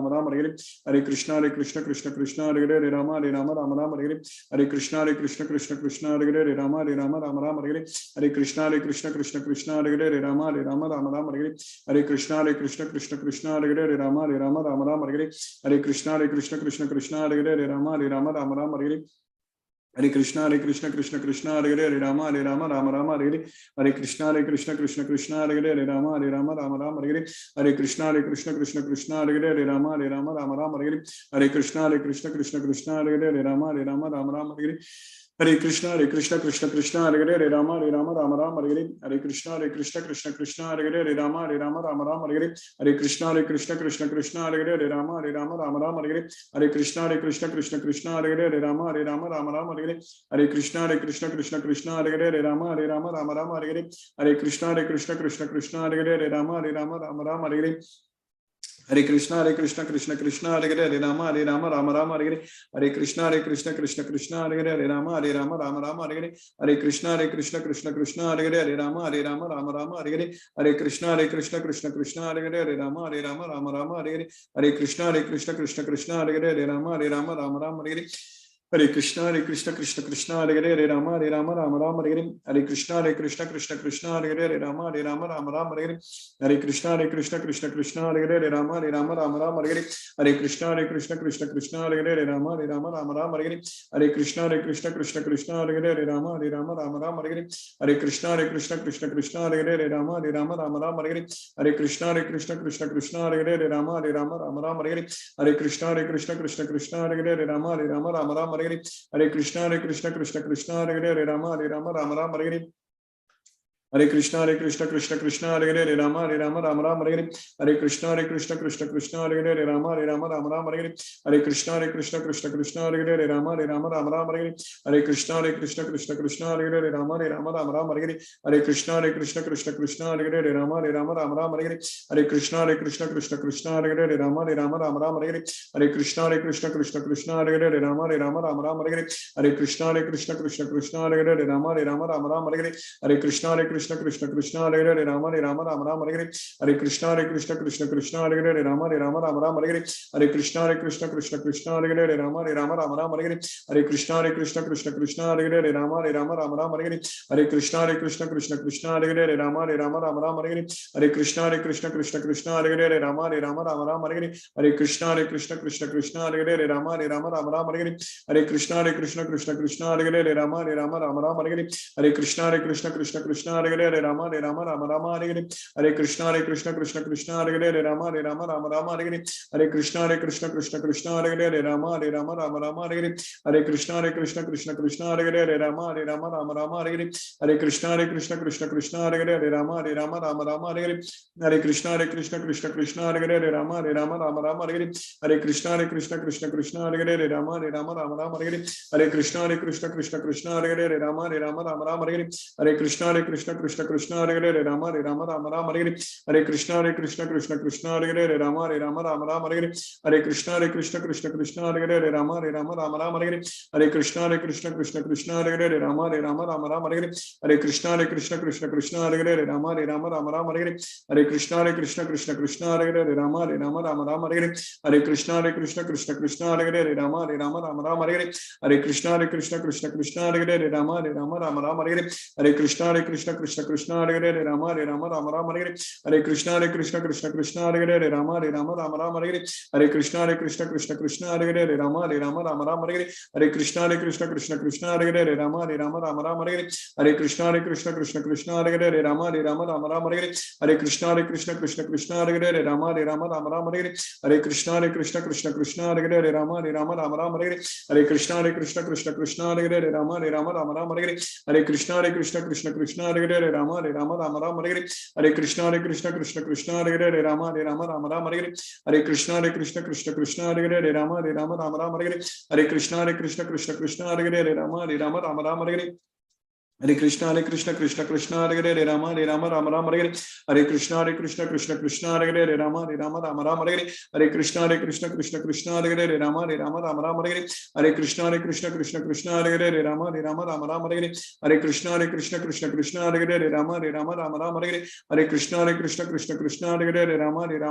Hare Hare Hare Krishna Krishna Krishna Hare Hare Rama Rama Hare Hare Hare Krishna Krishna Hare Hare Rama Rama Hare Hare Hare Krishna Krishna Krishna Hare Hare Rama Rama Hare Hare Hare Krishna Krishna Krishna Hare Hare Rama Rama Hare Hare Hare Krishna Krishna Krishna Hare Hare Rama Rama Hare Hare Hare Krishna Krishna Hare Hare Rama Rama Hare Hare Hare Krishna Krishna Krishna Hare Hare Rama Rama Hare Hare Hare Krishna Krishna Krishna Hare Hare Rama Rama Hare Hare Hare Krishna Krishna Krishna Hare Hare Rama Rama Hare Hare Hare Krishna Krishna Krishna Hare Hare Rama Rama Hare Hare Hare Krishna Krishna Krishna Hare Hare Rama Rama Hare Hare Hare Krishna Krishna Hare Hare Rama Rama Hare Hare Hare Krishna Krishna Krishna Hare Hare Rama Rama Hare Hare Hare Krishna Krishna Krishna Hare Hare Rama Rama Hare Hare Hare Krishna Krishna Krishna Hare Hare Rama Rama Hare Hare Hare Krishna Krishna Krishna Hare Hare Rama Rama Hare Hare Hare Krishna Krishna Hare Hare Rama Rama Hare Hare Hare Krishna Krishna Krishna Hare Hare Rama Rama Hare Hare Hare Krishna Krishna Krishna Hare Hare Rama Rama Hare Hare Hare Krishna Krishna Krishna Hare Hare Rama Rama Hare Hare Hare Krishna Krishna Krishna Hare Hare Rama Rama Hare Hare Hare Krishna Krishna Krishna Hare Hare Rama Rama Hare Hare Hare Krishna Krishna Krishna Hare Hare Rama Rama Hare Hare Hare Krishna Krishna Krishna Hare Hare Rama Rama Hare Hare Krishna Krishna Hare Hare Rama Rama Hare Hare Hare Krishna Krishna Hare Hare Rama Rama Hare Hare Hare Krishna Krishna Hare Hare Rama Rama Hare Hare Hare Krishna Krishna Krishna Hare Hare Rama Rama Hare Hare Hare Krishna Krishna Krishna Hare Hare Rama Rama Hare Hare Hare Krishna Krishna Krishna Hare Hare Rama Rama Hare Hare Hare Krishna Krishna Krishna Hare Hare Rama Rama Hare Hare Hare Krishna Krishna Krishna Hare Hare Rama Rama Hare Hare Hare Krishna Krishna Krishna Hare Hare Rama Rama Hare Hare Hare Krishna Krishna Hare Hare Rama Rama Hare Hare Hare Krishna Krishna Hare Hare Rama Rama Hare Hare Hare Krishna Krishna Krishna Hare Hare Rama Rama Hare Hare Hare Krishna Krishna Krishna Hare Hare Rama Rama Hare Hare Hare Krishna Krishna Krishna Hare Hare Rama Rama Hare Hare Hare Krishna Krishna Krishna Hare Hare Rama Rama Hare Hare Hare Krishna Krishna Krishna Hare Hare Rama Rama Hare Hare Hare Krishna Krishna Krishna Hare Hare Rama Rama Hare Hare Hare Krishna Krishna Krishna Hare Hare Rama, Hare Rama, Rama Rama, Hare Hare, Hare Krishna, Krishna Krishna, Hare Hare, Hare Rama, Rama Rama, Hare Hare, Hare Krishna, Krishna, Hare Hare, Hare Rama, Rama, Rama, Hare Hare, Hare Krishna, Krishna, Hare Hare, Hare Rama, Rama, Hare Hare, Hare Krishna, Krishna, Hare Hare, Hare Rama, Rama, Hare Hare, Hare Krishna, Krishna, Hare Hare, Hare Rama, Rama, Hare Hare, Hare Krishna, Krishna, Hare Hare, Hare Rama, Rama, Hare Hare, Hare Krishna, Krishna, Hare Hare, Hare Rama, Rama, Hare Hare, Hare Krishna, Krishna, Hare Hare, Hare Rama, Rama, Hare Hare, Hare Krishna, Krishna, Hare Hare, Hare Rama, Rama, Hare Hare, Hare Krishna, Krishna, Hare Hare, Hare Rama, Rama, Hare Hare, Hare Krishna, Krishna, Hare Hare, Hare Rama, Rama, Hare Hare, Hare Krishna, Krishna, Hare Hare, Hare Rama, Rama, Hare Hare, Hare Krishna, Krishna, Hare Hare, Hare Rama, Rama, Hare Hare, Hare Krishna, Krishna, Hare Hare, Hare Rama, Rama, Hare Hare, Hare Krishna, Krishna, Hare Hare, Hare Rama, Rama, Hare Hare, Hare Krishna, Krishna, Hare Hare, Hare Rama, Rama, Hare Hare, Hare Krishna, Krishna, Hare Hare, Hare Rama, Rama, Hare Hare, Hare Krishna, Krishna, Hare Hare, Hare Rama, Rama, Hare Hare, Hare Krishna, Krishna, Hare Hare, Hare Rama, Rama, Hare Hare, Hare Krishna, Krishna, Hare Hare, Hare Rama, Rama, Hare Hare, Hare Krishna, Krishna, Hare Hare, Hare Rama, Rama, Hare Hare, Hare Krishna, Krishna, Hare Hare, Hare Rama, Rama, Hare Hare, Hare Krishna, Krishna, Hare Hare, Hare Rama, Rama, Hare Hare, Hare Krishna, Krishna, Hare Hare, Hare Rama, Rama, Hare Hare, Hare Krishna, Krishna, Hare Hare, Hare Rama, Rama, Hare Hare, Hare Krishna, Krishna, Hare Hare, Hare Rama, Rama, Hare Hare, Hare Krishna, Krishna, Hare Hare, Hare Rama, Rama, Hare Hare, Hare Krishna, Krishna, Hare Hare, Hare Rama, Rama, Hare Hare, Hare Krishna, Krishna, Hare Hare, Hare Rama, Rama, Hare Hare, Hare Krishna, Krishna, Hare Hare, Hare Rama, Rama, Hare Hare, Hare Krishna, Krishna, Hare Hare, Hare Rama, Rama, Hare Hare, Hare Krishna, Krishna, Hare Hare, Hare Rama, Rama, Hare Hare, Hare Krishna, Krishna, Hare Hare, Hare Rama, Rama, Hare Hare, Hare Krishna, Krishna, Hare Hare, Hare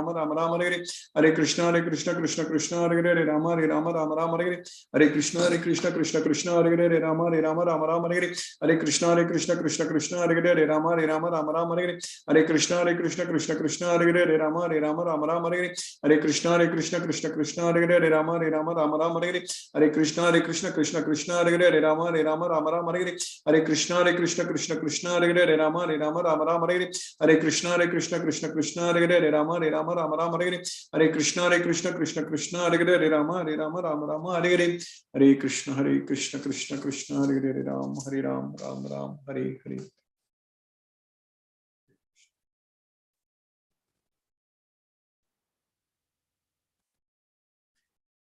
Rama, Rama, Hare Hare, Hare Krishna, Krishna, Hare Hare, Hare Rama, Rama, Hare Hare, Hare Krishna, Krishna, Hare Hare, Hare Rama, Rama, Hare Hare, Hare Krishna, Krishna, Hare Hare, Hare Rama, Rama, Hare Hare, Hare Krishna, Krishna, Hare Hare, Hare Rama, Rama, Hare Hare, Hare Krishna, Krishna, Hare Hare, Hare Rama, Rama, Hare Hare, Hare Krishna, Krishna, Hare Hare, Hare Rama, Rama, Hare Hare, Hare Krishna, Krishna, Hare Hare, Hare Rama, Rama, Hare Hare, Hare Krishna, Krishna, Hare Hare, Hare Rama, Rama, Hare Hare, Hare Krishna, Krishna, Hare Hare, Hare Ram, Ram, Hare Hare.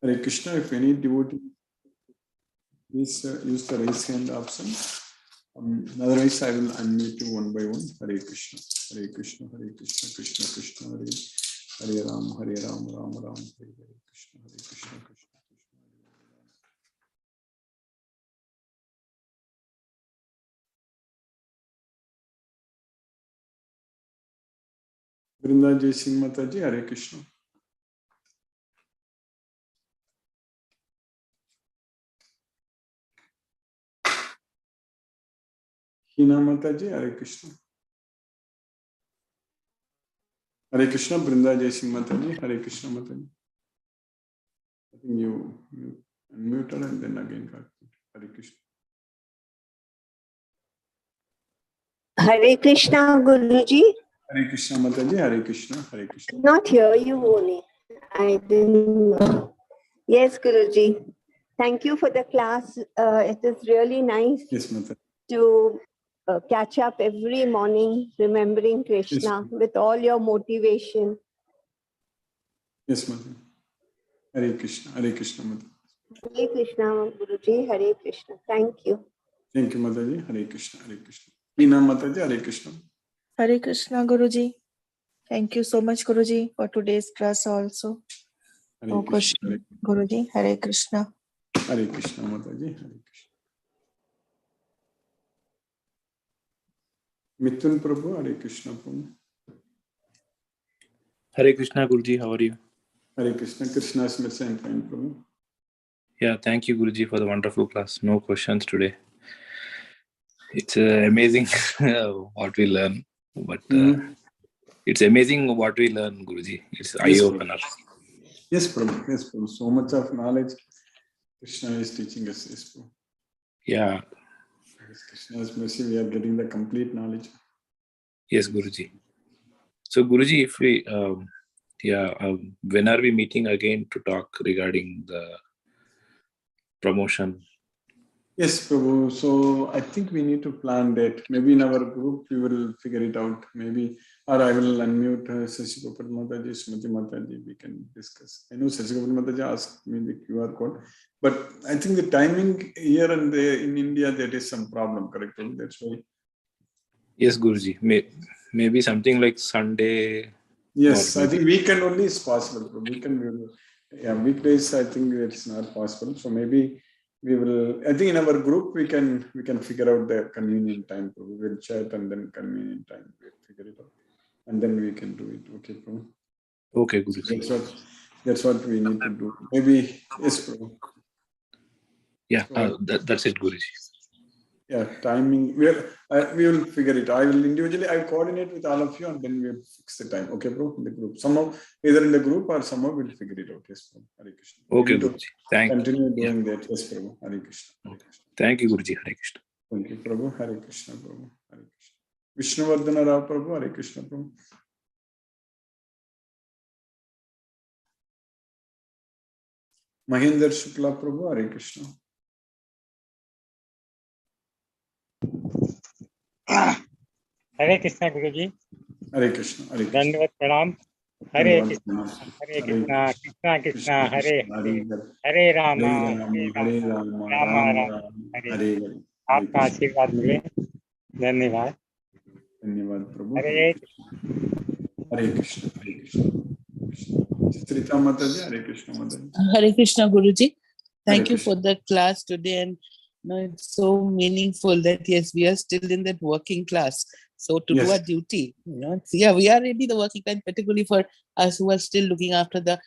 Hare Krishna, if any devotee, please use the raise hand option. Otherwise, I will unmute you one by one. Hare Krishna, Krishna, Krishna, Hare Hare Ram, Ram, Hare Krishna, Krishna. Vrinda Jai Singh Mataji, Hare Krishna. Hina Mataji, Hare Krishna. Hare Krishna, Vrinda Jai Singh Mataji, Hare Krishna Mataji. I think you unmuted and then again got Hare Krishna. Hare Krishna, Guruji. Hare Krishna Mataji, Hare Krishna, Hare Krishna. Not hear you only. I didn't know. Yes, Guruji. Thank you for the class. It is really nice to catch up every morning, remembering Krishna with all your motivation. Yes, Mataji. Hare Krishna, Mataji. Hare Krishna, Guruji, Hare Krishna. Thank you. Thank you, Mataji. Hare Krishna, Hare Krishna. Hina Mataji, Hare Krishna. Hare Krishna, Guruji. Thank you so much, Guruji, for today's class also. Hare Krishna, Guruji, Hare Krishna. Hare Krishna, Mataji, Hare Krishna. Mithun Prabhu, Hare Krishna, Prabhu. Hare Krishna, Guruji, how are you? Hare Krishna, Krishna's mercy and fine, Prabhu. Yeah, thank you, Guruji, for the wonderful class. No questions today. It's amazing what we learn, but it's amazing what we learn, Guruji. It's eye-opener. Yes, Prabhu. Yes, Prabhu. So much of knowledge Krishna is teaching us. Yes, Prabhu. Yeah. With Krishna's mercy, we are getting the complete knowledge. Yes, Guruji. So, Guruji, if we, when are we meeting again to talk regarding the promotion? Yes, Prabhu. So I think we need to plan that. Maybe in our group we will figure it out. Maybe, or I will unmute Shashi Gopal Mataji, Srimati Mataji. We can discuss. I know Shashi Gopal Mataji asked me the QR code, but I think the timing here and there in India there is some problem. Correct? Prabhu? That's why. Yes, Guruji. Maybe something like Sunday. Yes, I think weekend only is possible. Weekend, yeah, weekdays I think it's not possible. So maybe we will. I think in our group we can figure out the convenient time. We will chat and then convenient time we'll figure it out, and then we can do it. Okay, Prabhu. Okay, Guruji. That's what we need to do. Maybe yes, Prabhu. Yeah, that's it, Guruji. Yeah, timing. We will figure it. I will individually. I will coordinate with all of you, and then we will fix the time. Okay, bro. In the group, somehow either in the group or somehow we'll figure it out. Yes, bro. Hare Krishna. Okay, Guruji. Thank you. Continue doing that. Yes, Prabhu. Hare Krishna. Hare Krishna. Thank you, Guruji. Hare Krishna. Thank you, Prabhu. Hare Krishna, Prabhu. Hare Krishna. Vishnuvardhana Rao, Prabhu. Hare Krishna, Prabhu. Mahendra Shukla, Prabhu. Hare Krishna. Hare Krishna Guruji Hare Krishna. Hare Krishna. धन्यवाद प्रणाम हरे कृष्णा कृष्णा कृष्णा हरे हरे राम हरे राम राम हरे हरे आपका आशीर्वाद मिले धन्यवाद धन्यवाद प्रभु हरे हरे कृष्ण हरे कृष्ण चित्रिता माता जी हरे कृष्ण माता जी Hare Krishna Guruji. Thank Hare you for the class today, and it's so meaningful that yes, we are still in that working class. So to do Yes. our duty, yeah, we are really the working class, particularly for us who are still looking after the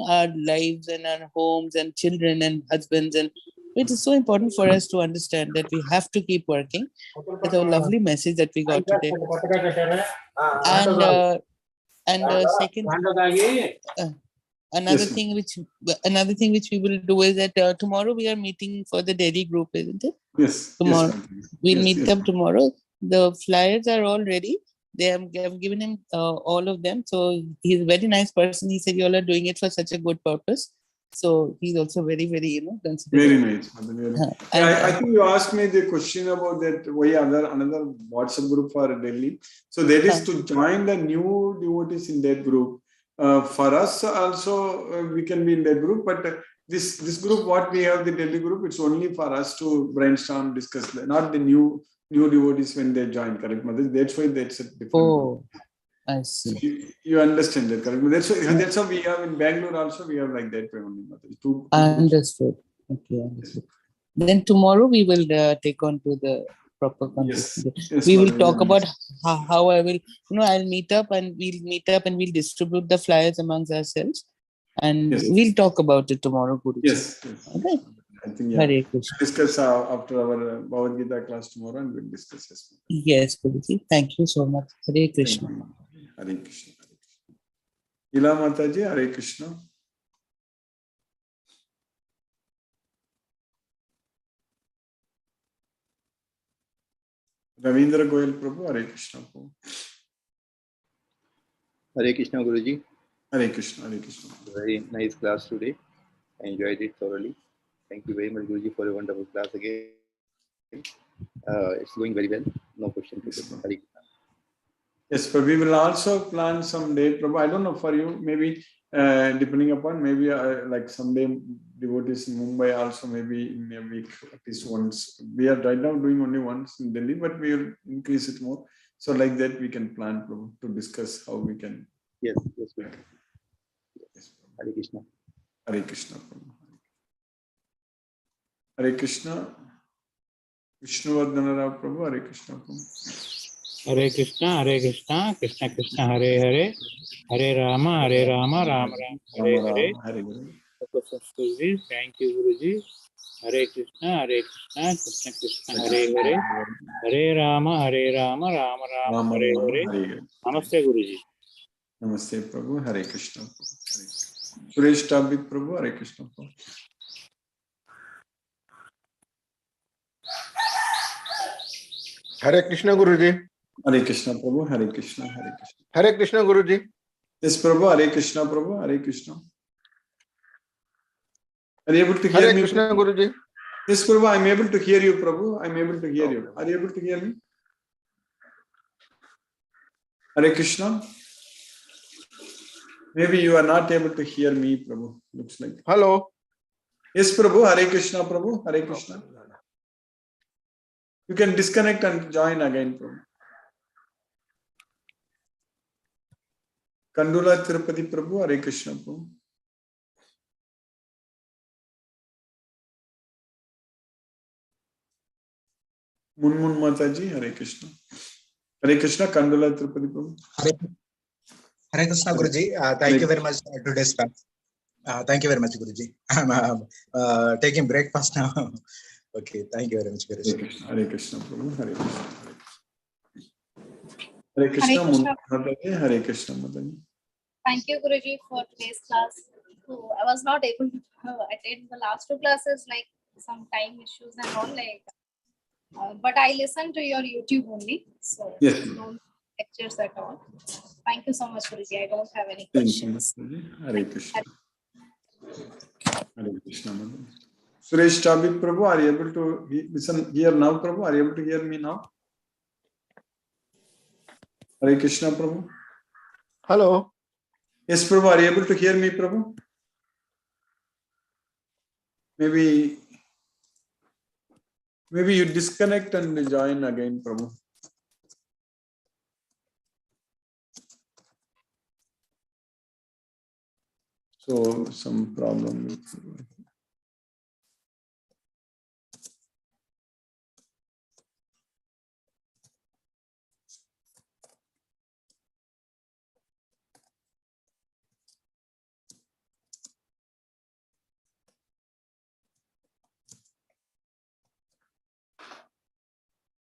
our lives and our homes and children and husbands, and it is so important for us to understand that we have to keep working. It's a lovely message that we got today. And second, another Yes, ma'am. thing which we will do is that tomorrow we are meeting for the Delhi group, isn't it? Yes. Tomorrow Yes, ma'am. we'll Yes, meet yes, them ma'am. tomorrow. The flyers are all ready. They have given him all of them. So he's a very nice person. He said you all are doing it for such a good purpose. So he's also very, very, considerate. Very nice. I think you asked me the question about that. Why another WhatsApp group for Delhi? So that is to join the new devotees in that group. For us also, we can be in that group, but this group, what we have, the Delhi group, it's only for us to brainstorm, discuss, not the new devotees when they join. Correct, Mother? That's why that's a different. Oh, I see. So you understand that, correct? That's how we have in Bangalore also. We have like that way only, Mother. Two Understood. Okay, understood. Then tomorrow we will take on to the proper conversation. Yes, we will Mother, talk yes. about how I will, I'll meet up and we'll distribute the flyers amongst ourselves, and Yes. we'll talk about it tomorrow, Guruji. Yes. Okay. I think Hare Krishna. discuss after our Bhagavad Gita class tomorrow, and we'll discuss. Yes, Guruji. Thank you so much. Hare Krishna. Hare Krishna. Ila Mataji, Hare Krishna. Ravindra Goyal Prabhu, Hare Krishna. Hare Krishna Guruji. Hare Krishna, Hare Krishna. Very nice class today. I enjoyed it thoroughly. Thank you very much, Guruji, for a wonderful class again. It's going very well. No question. Hare Krishna. Yes, but we will also plan some day, Prabhu. I don't know for you, maybe depending upon, maybe like someday devotees in Mumbai also, maybe in a week, at least once. We are right now doing only once in Delhi, but we will increase it more. So like that, we can plan, Prabhu, to discuss how we can. Yes, Guruji. Yes, Hare Krishna. Hare Krishna, Prabhu. Hare Krishna. Vishnuvardhana Rao Prabhu, Hare Krishna, Prabhu. Hare Krishna Krishna Krishna Hare Hare Hare Ram Ram Ram Hare Hare thank you Guruji Hare Krishna Krishna Krishna Hare Hare Hare Ram Ram Ram Hare Hare namaste Guruji नमस्ते प्रभु हरे कृष्ण सुरेश टाबिक प्रभु हरे कृष्ण हरे कृष्ण गुरुजी Hare Krishna, Prabhu. Hare Krishna, Hare Krishna. Hare Krishna, Guruji. Yes, Prabhu. Hare Krishna, Prabhu. Hare Krishna. Are you able to hear Hare me? Krishna, Guruji. Yes, Prabhu. I am able to hear you, Prabhu. I am able to hear you. Are you able to hear me? Hare Krishna. Maybe you are not able to hear me, Prabhu. Looks like. Hello. Yes, Prabhu. Hare Krishna, Prabhu. Hare Krishna. You can disconnect and join again, Prabhu. Kandula Tirupati Prabhu. Hare Krishna, Prabhu. Munmun Mataji. Hare Krishna. Hare Krishna. Kandula Tirupati Prabhu. Hare Krishna, Guruji. Thank you very much for today's class. Thank you very much, Guruji. I'm taking breakfast now. Okay, thank you very much, Guruji. Hare Krishna, Prabhu. Hare Krishna. Hare Krishna, Munmun Mataji. Hare Krishna, Mataji. Thank you, Guruji, for today's class. So I was not able to attend the last two classes, like some time issues and all, like. But I listened to your YouTube only, so Yes. no lectures at all. Thank you so much, Guruji. I don't have any Thank you, questions. Hare Krishna. Hare Krishna, Mataji. Suresh Chabit Prabhu, are you able to listen here now, Prabhu? Are you able to hear me now? Hare Krishna, Prabhu. Hello. Yes, Prabhu, are you able to hear me, Prabhu? Maybe you disconnect and join again, Prabhu. So, some problem with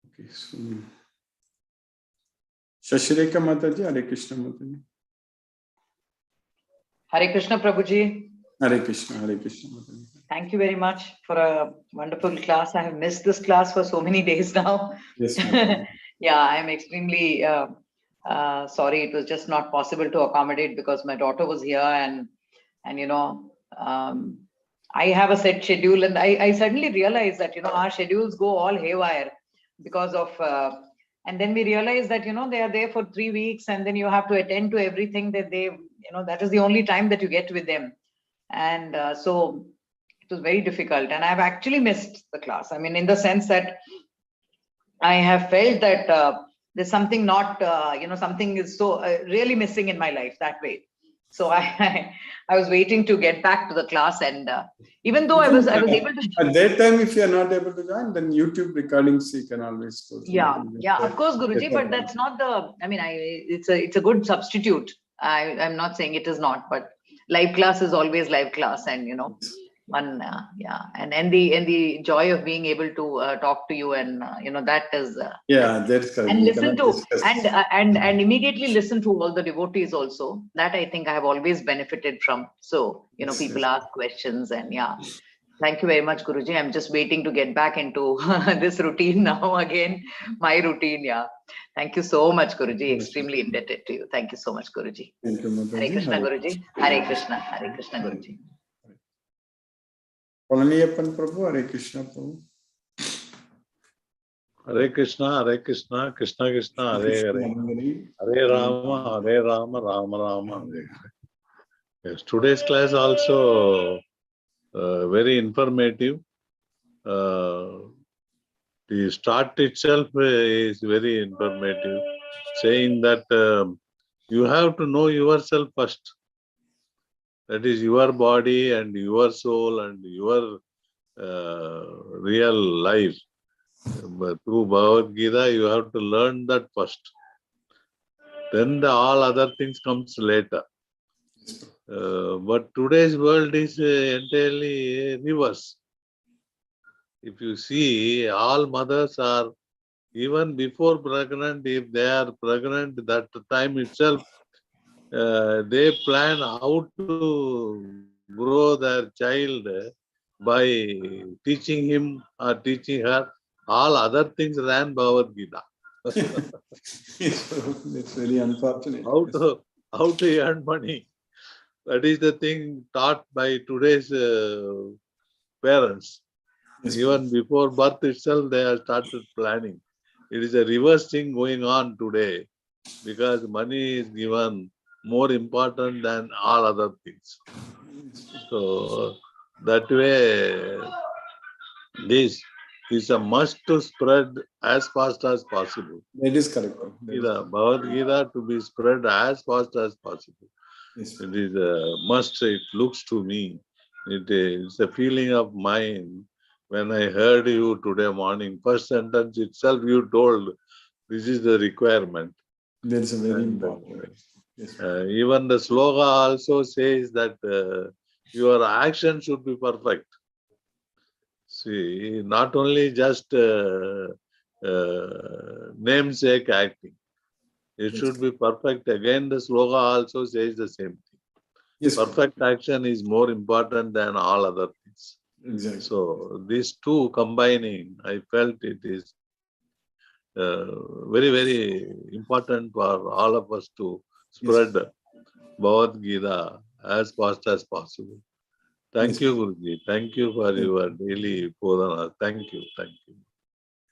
okay, so Shashireka Mataji, Hare Krishna Mataji. Hare Krishna, Prabhuji. Hare Krishna Mataji. Thank you very much for a wonderful class. I have missed this class for so many days now. Yes, yeah, I'm extremely sorry. It was just not possible to accommodate because my daughter was here and you know, I have a set schedule, and I suddenly realized that, you know, our schedules go all haywire because of, and then we realize that, you know, they are there for 3 weeks and then you have to attend to everything that they, you know, that is the only time that you get with them. And so it was very difficult, and I've actually missed the class. I mean, in the sense that I have felt that there's something not, you know, something is so really missing in my life that way. So I was waiting to get back to the class, and even though I was able to. At that time, if you are not able to join, then YouTube recordings you can always go to. Yeah, of course, Guruji, but that's not the. I mean, it's a good substitute. I'm not saying it is not, but live class is always live class, and you know, one and the joy of being able to talk to you, and you know, that is that's correct. and listen to and immediately listen to all the devotees also. That I think I have always benefited from. So you know, people ask questions, and thank you very much, Guruji. I'm just waiting to get back into this routine now again, my routine. Thank you so much, Guruji. Extremely indebted to you. Thank you so much, Guruji. Thank you, Mataji. Hare Krishna, Guruji. Hare Krishna, Guruji. Palaniyappan Prabhu, Hare Krishna Prabhu. Hare Krishna, Krishna Krishna, Hare Hare. Hare Rama, Rama Rama, Hare Hare. Yes, today's class also very informative. The start itself is very informative, saying that you have to know yourself first. That is your body and your soul and your real life. But through Bhagavad Gita, you have to learn that first. Then all other things comes later. But today's world is entirely reverse. If you see, all mothers are, even before pregnant, if they are pregnant, that time itself, they plan how to grow their child by teaching him or teaching her all other things than Bhagavad Gita. It's very unfortunate. How to earn money. That is the thing taught by today's parents. Yes, Even before birth itself, they have started planning. It is a reverse thing going on today because money is given more important than all other things. So that way, this is a must to spread as fast as possible. That is correct. Bhagavad Gita to be spread as fast as possible. Yes. It is a must. It looks to me. It is a feeling of mine. When I heard you today morning, first sentence itself, you told this is the requirement. That's a very important. Yes. Even the sloga also says that your action should be perfect. See, not only just namesake acting. It should be perfect. Again, the sloga also says the same thing. Yes. Perfect action is more important than all other things. Exactly. So these two combining, I felt it is very, very important for all of us to spread Bhagavad Gita as fast as possible. Thank you, Guruji. Thank you for your daily Podhana. Thank you. Thank you.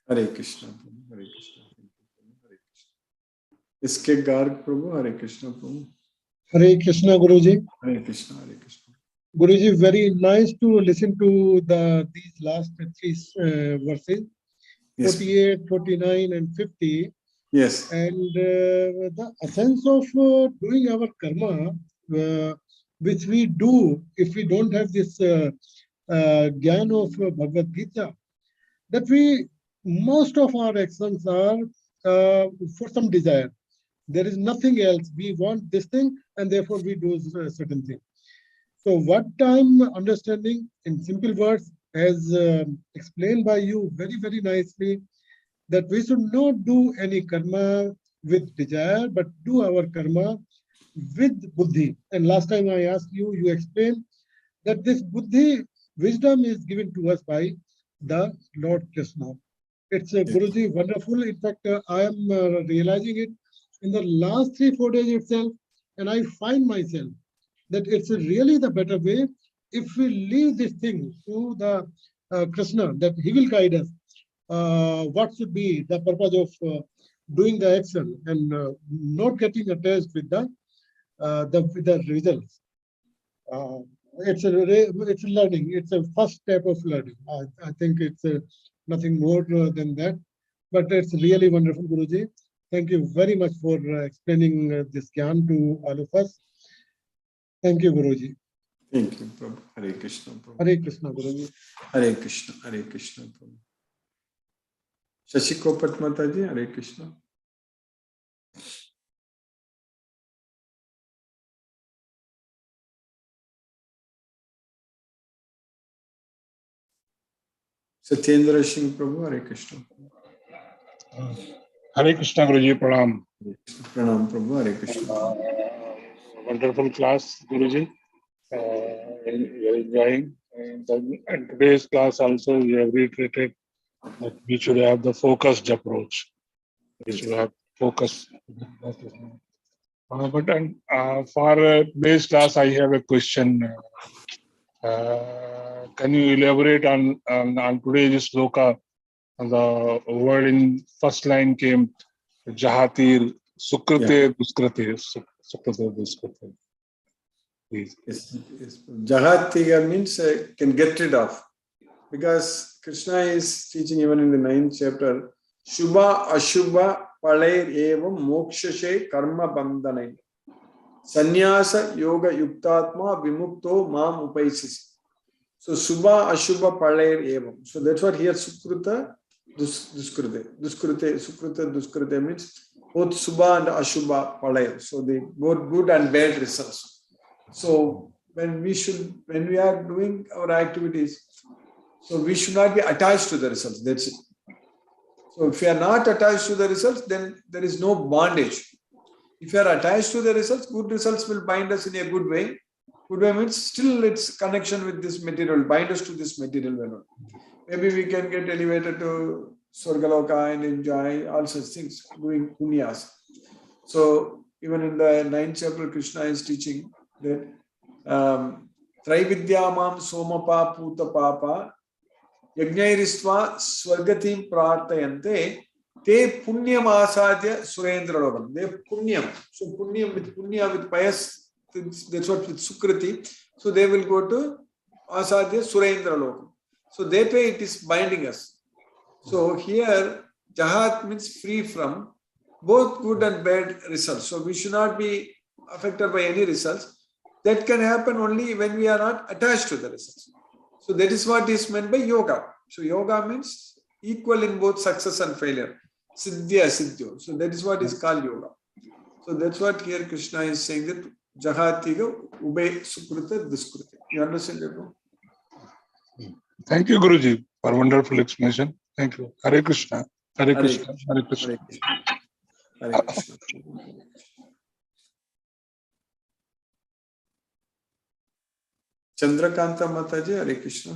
Hare Krishna. Hare Krishna. Hare Krishna. SK Garg Prabhu. Hare Krishna Prabhu. Hare Krishna, Guruji. Hare Krishna. Hare Krishna. Guruji, very nice to listen to these last three verses, 48, 49, and 50. Yes. And the essence of doing our karma, which we do if we don't have this gyan of Bhagavad Gita, that most of our actions are for some desire. There is nothing else. We want this thing, and therefore we do a certain thing. So what I'm understanding in simple words, as explained by you very, very nicely, that we should not do any karma with desire, but do our karma with buddhi. And last time I asked you, you explained that this buddhi, wisdom is given to us by the Lord Krishna. It's a Guruji, wonderful. In fact, I am realizing it in the last 3-4 days itself, and I find myself that it's really the better way if we leave this thing to the Krishna, that he will guide us. What should be the purpose of doing the action and not getting attached with the results. It's a learning. It's a first step of learning. I think it's nothing more than that. But it's really wonderful, Guruji. Thank you very much for explaining this gyan to all of us. Thank you, Guruji. Thank you, Prabhu. Hare Krishna, Prabhu. Hare Krishna, Guruji. Hare Krishna. Hare Krishna, Prabhu. Shashikopat Mataji, Hare Krishna. Satyendra Singh Prabhu, Hare Krishna. Hare Krishna, Guruji, Pranam. Pranam Prabhu, Hare Krishna. Wonderful class, Guruji. We are enjoying. And today's class also, we have reiterated that we should have the focused approach. We should have focus. For today's class, I have a question. Can you elaborate on today's sloka? The word in first line came Jahatir Sukrate Duskrate. Sukrate Duskrate. Please. Yes. Jahatiga means can get rid of. Because Krishna is teaching even in the 9th chapter, Shubha Ashubha Palair Evam Mokshashe Karma Bandhanai. Sannyasa Yoga Yuktatma Vimukto Mam Upaisis. So Shubha Ashubha Palair Evam. So that's what here Sukruta Duskrute. Duskrute, Sukruta Duskrute means both Subha and Ashubha Palair. So they both good and bad results. So when we are doing our activities, so we should not be attached to the results. That's it. So if you are not attached to the results, then there is no bondage. If you are attached to the results, good results will bind us in a good way. Good way means still it's connection with this material, bind us to this material. Maybe we can get elevated to Swargaloka and enjoy all such things, doing punyas. So even in the 9th chapter, Krishna is teaching that Traividyamam Somapa Puta Papa Yajnairistva Swargatim Prartayante Te Punyam Asadya Surendra Logam. They Punyam. So Punyam with Punya with pious, that's what with Sukriti. So they will go to Asadya Surendra Logam. So that way it is binding us. So here Jahat means free from both good and bad results. So we should not be affected by any results. That can happen only when we are not attached to the results. So that is what is meant by yoga. So yoga means equal in both success and failure. Siddhya, siddhyo. So that is what is called yoga. So that's what here Krishna is saying that Jahatiga Ube Sukrita Duskrita. You understand that? No? Thank you, Guruji, for wonderful explanation. Thank you. Hare Krishna. Hare Krishna. Hare Krishna. Hare Krishna. Chandrakanta Mataji, Hare Krishna.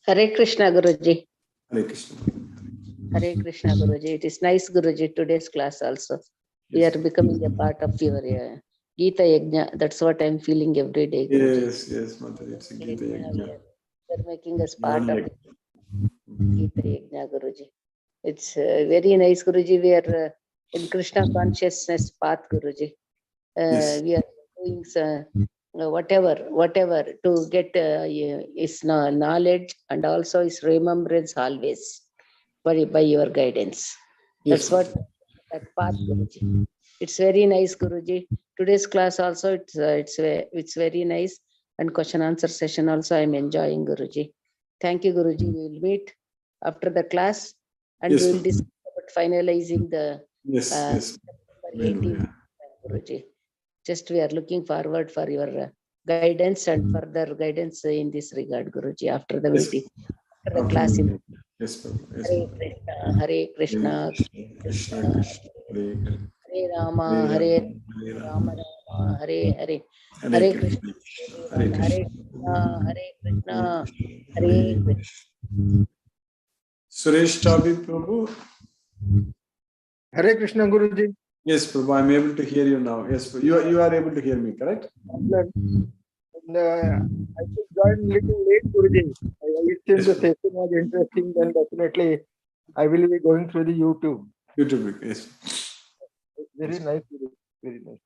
Hare Krishna, Guruji. Hare Krishna. Hare Krishna, Guruji. It is nice, Guruji, today's class also. We are becoming a part of your Gita Yajna. That's what I'm feeling every day, Guruji. Yes, yes, Mataji. It's a Gita Yajna. They're making us part of the Gita Yajna, Guruji. It's very nice, Guruji. We are in Krishna consciousness path, Guruji. Yes. We are doing whatever to get his knowledge and also his remembrance always by your guidance. Yes, That's what that path, Guruji. It's very nice, Guruji. Today's class also it's very nice, and question answer session also I'm enjoying, Guruji. Thank you, Guruji. We will meet after the class and Yes, we will discuss about finalizing the yes. 18th, Guruji. Just we are looking forward for your guidance and further guidance in this regard, Guruji, after the meeting, after the class. Yes, yes, Hare Krishna, Hare Krishna, Krishna, Krishna, Hare Rama, Hare Rama, Hare Hare, Hare Krishna, Hare Krishna, Hare Krishna, Hare Krishna. Suresh Chabi Prabhu. Hare Krishna, Guruji. Yes, Prabhu, I'm able to hear you now. Yes, Prabhu. You are able to hear me, correct? I just joined little late, Guruji. I still the session was interesting, then definitely I will be going through the YouTube. YouTube, yes. Very nice, Guruji. Very nice.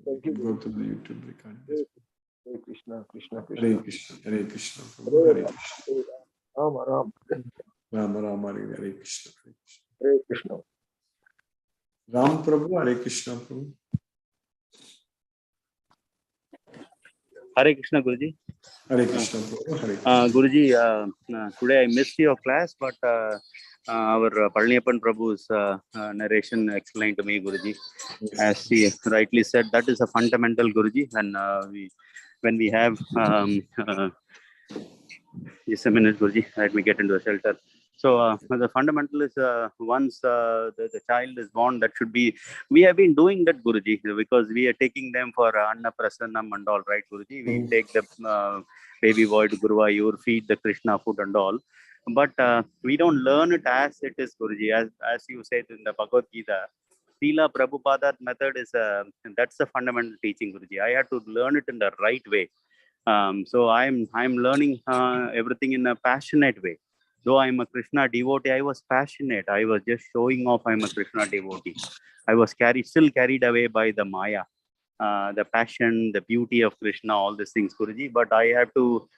Thank you. Go to the YouTube record. Hare Krishna, Krishna, Krishna. Hare Krishna, Hare Krishna, Prabhu, Hare Krishna. Rama, Rama. Rama, Rama, Hare Krishna, Hare Krishna. Hare Krishna. Ram Prabhu, Hare Krishna, Prabhu. Hare Krishna, Guruji. Hare Krishna, Prabhu. Hare Krishna. Guruji, today I missed your class, but our Palniappan Prabhu's narration explained to me, Guruji. Yes. As he rightly said, that is a fundamental, Guruji. And when we have, just a minute, Guruji, let me get into the shelter. So the fundamental is once the child is born, that should be, we have been doing that, Guruji, because we are taking them for Anna Prasanam and all, right, Guruji? We take the baby boy to Guruvayur, feed the Krishna food and all. But we don't learn it as it is, Guruji. As you said in the Bhagavad Gita, Srila Prabhupada method is, that's the fundamental teaching, Guruji. I had to learn it in the right way. So I'm learning everything in a passionate way. Though I'm a Krishna devotee, I was passionate. I was just showing off I'm a Krishna devotee. I was still carried away by the Maya, the passion, the beauty of Krishna, all these things, Guruji. But I have to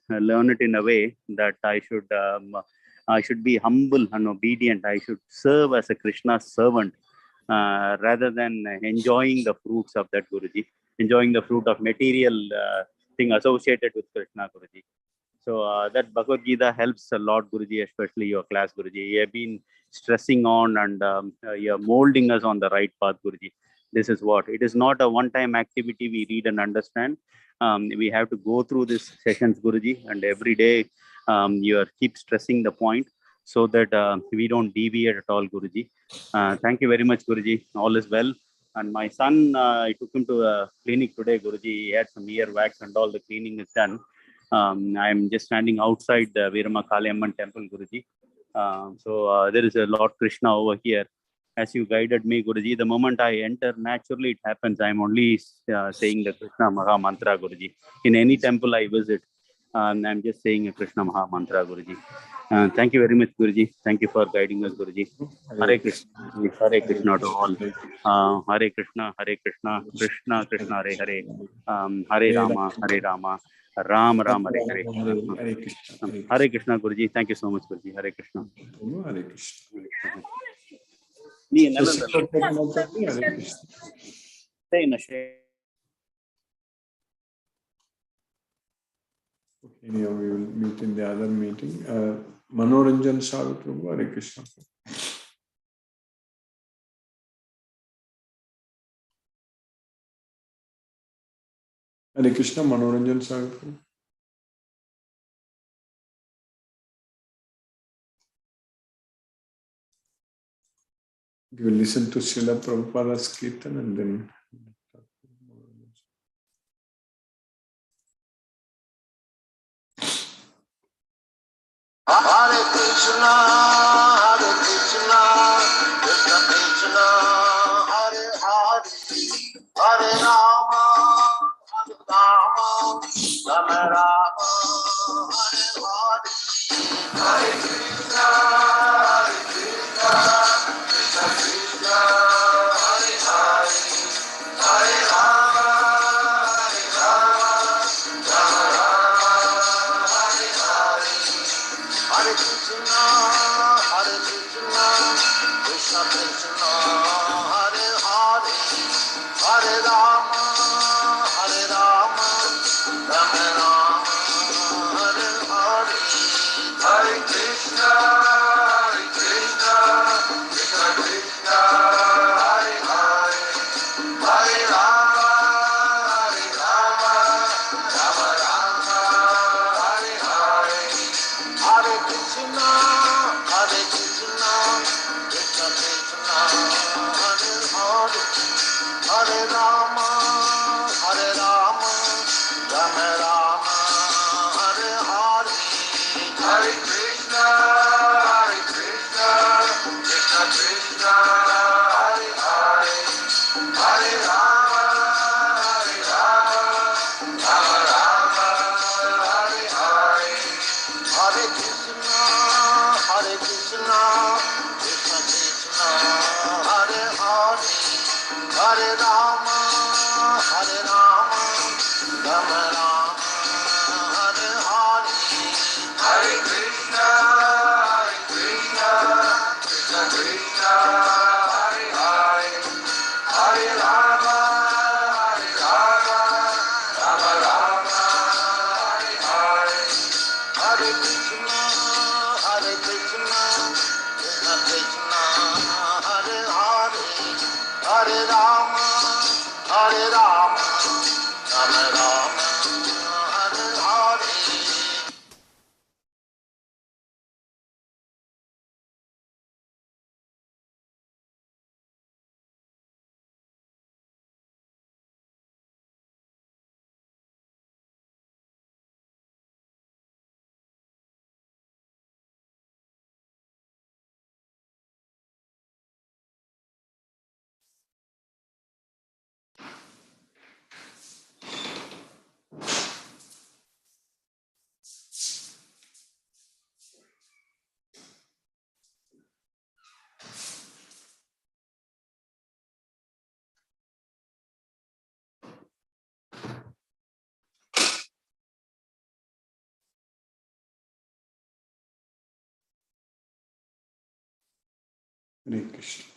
learn it in a way that I should be humble and obedient. I should serve as a Krishna servant rather than enjoying the fruits of that, Guruji. Enjoying the fruit of material thing associated with Krishna, Guruji. So that Bhagavad Gita helps a lot, Guruji, especially your class, Guruji. You have been stressing on and you're molding us on the right path, Guruji. This is what, it is not a one-time activity we read and understand. We have to go through these sessions, Guruji, and every day you keep stressing the point so that we don't deviate at all, Guruji. Thank you very much, Guruji. All is well. And my son, I took him to a clinic today, Guruji. He had some ear wax and all the cleaning is done. I'm just standing outside the Veerama Kaliamman temple, Guruji. So there is a Lord Krishna over here. As you guided me, Guruji, the moment I enter, naturally it happens. I'm only saying the Krishna Maha Mantra, Guruji. In any temple I visit, I'm just saying a Krishna Maha Mantra, Guruji. Thank you very much, Guruji. Thank you for guiding us, Guruji. Hare Krishna, Hare Krishna to all. Hare Krishna, Krishna Krishna, Hare Hare. Hare Rama, Ram Ram, Hare Hare. Hare Krishna, Guruji. Thank you so much, Guruji. Hare Krishna. Hare Krishna. Anyhow, we will meet in the other meeting. Manoranjan Saru Prabhu, Hare Krishna. Hare Krishna, Manoranjan Saru Prabhu. You will listen to Srila Prabhupada's Kirtan and then. Hare Krishna, Krishna Krishna, Hare Hare, Hare Rama, Rama Rama, Hare Hare. Hare Krishna, Krishna Krishna, Hare Hare, Hare Rama, Rama Rama, Hare Hare. Hare Krishna, Krishna Krishna, Hare Hare, Hare Rama, Rama Rama, Hare Hare. Hare Krishna, Krishna Krishna, Hare Hare, Hare Rama, Rama Rama, Hare Hare. Hare Krishna, Krishna Krishna, Hare Hare, Hare Rama, Rama Rama, Hare Hare. Hare Krishna, Krishna Krishna, Hare Hare, Hare Rama, Rama Rama, Hare Hare. Hare Krishna, Krishna Krishna, Hare Hare, Hare Rama, Rama Rama, Hare Hare. Hare Krishna, Krishna Krishna, Hare Hare, Hare Rama, Rama Rama, Hare Hare. Hare Krishna, Krishna Krishna, Hare Hare, Hare Rama, Rama Rama, Hare Hare. Hare Krishna.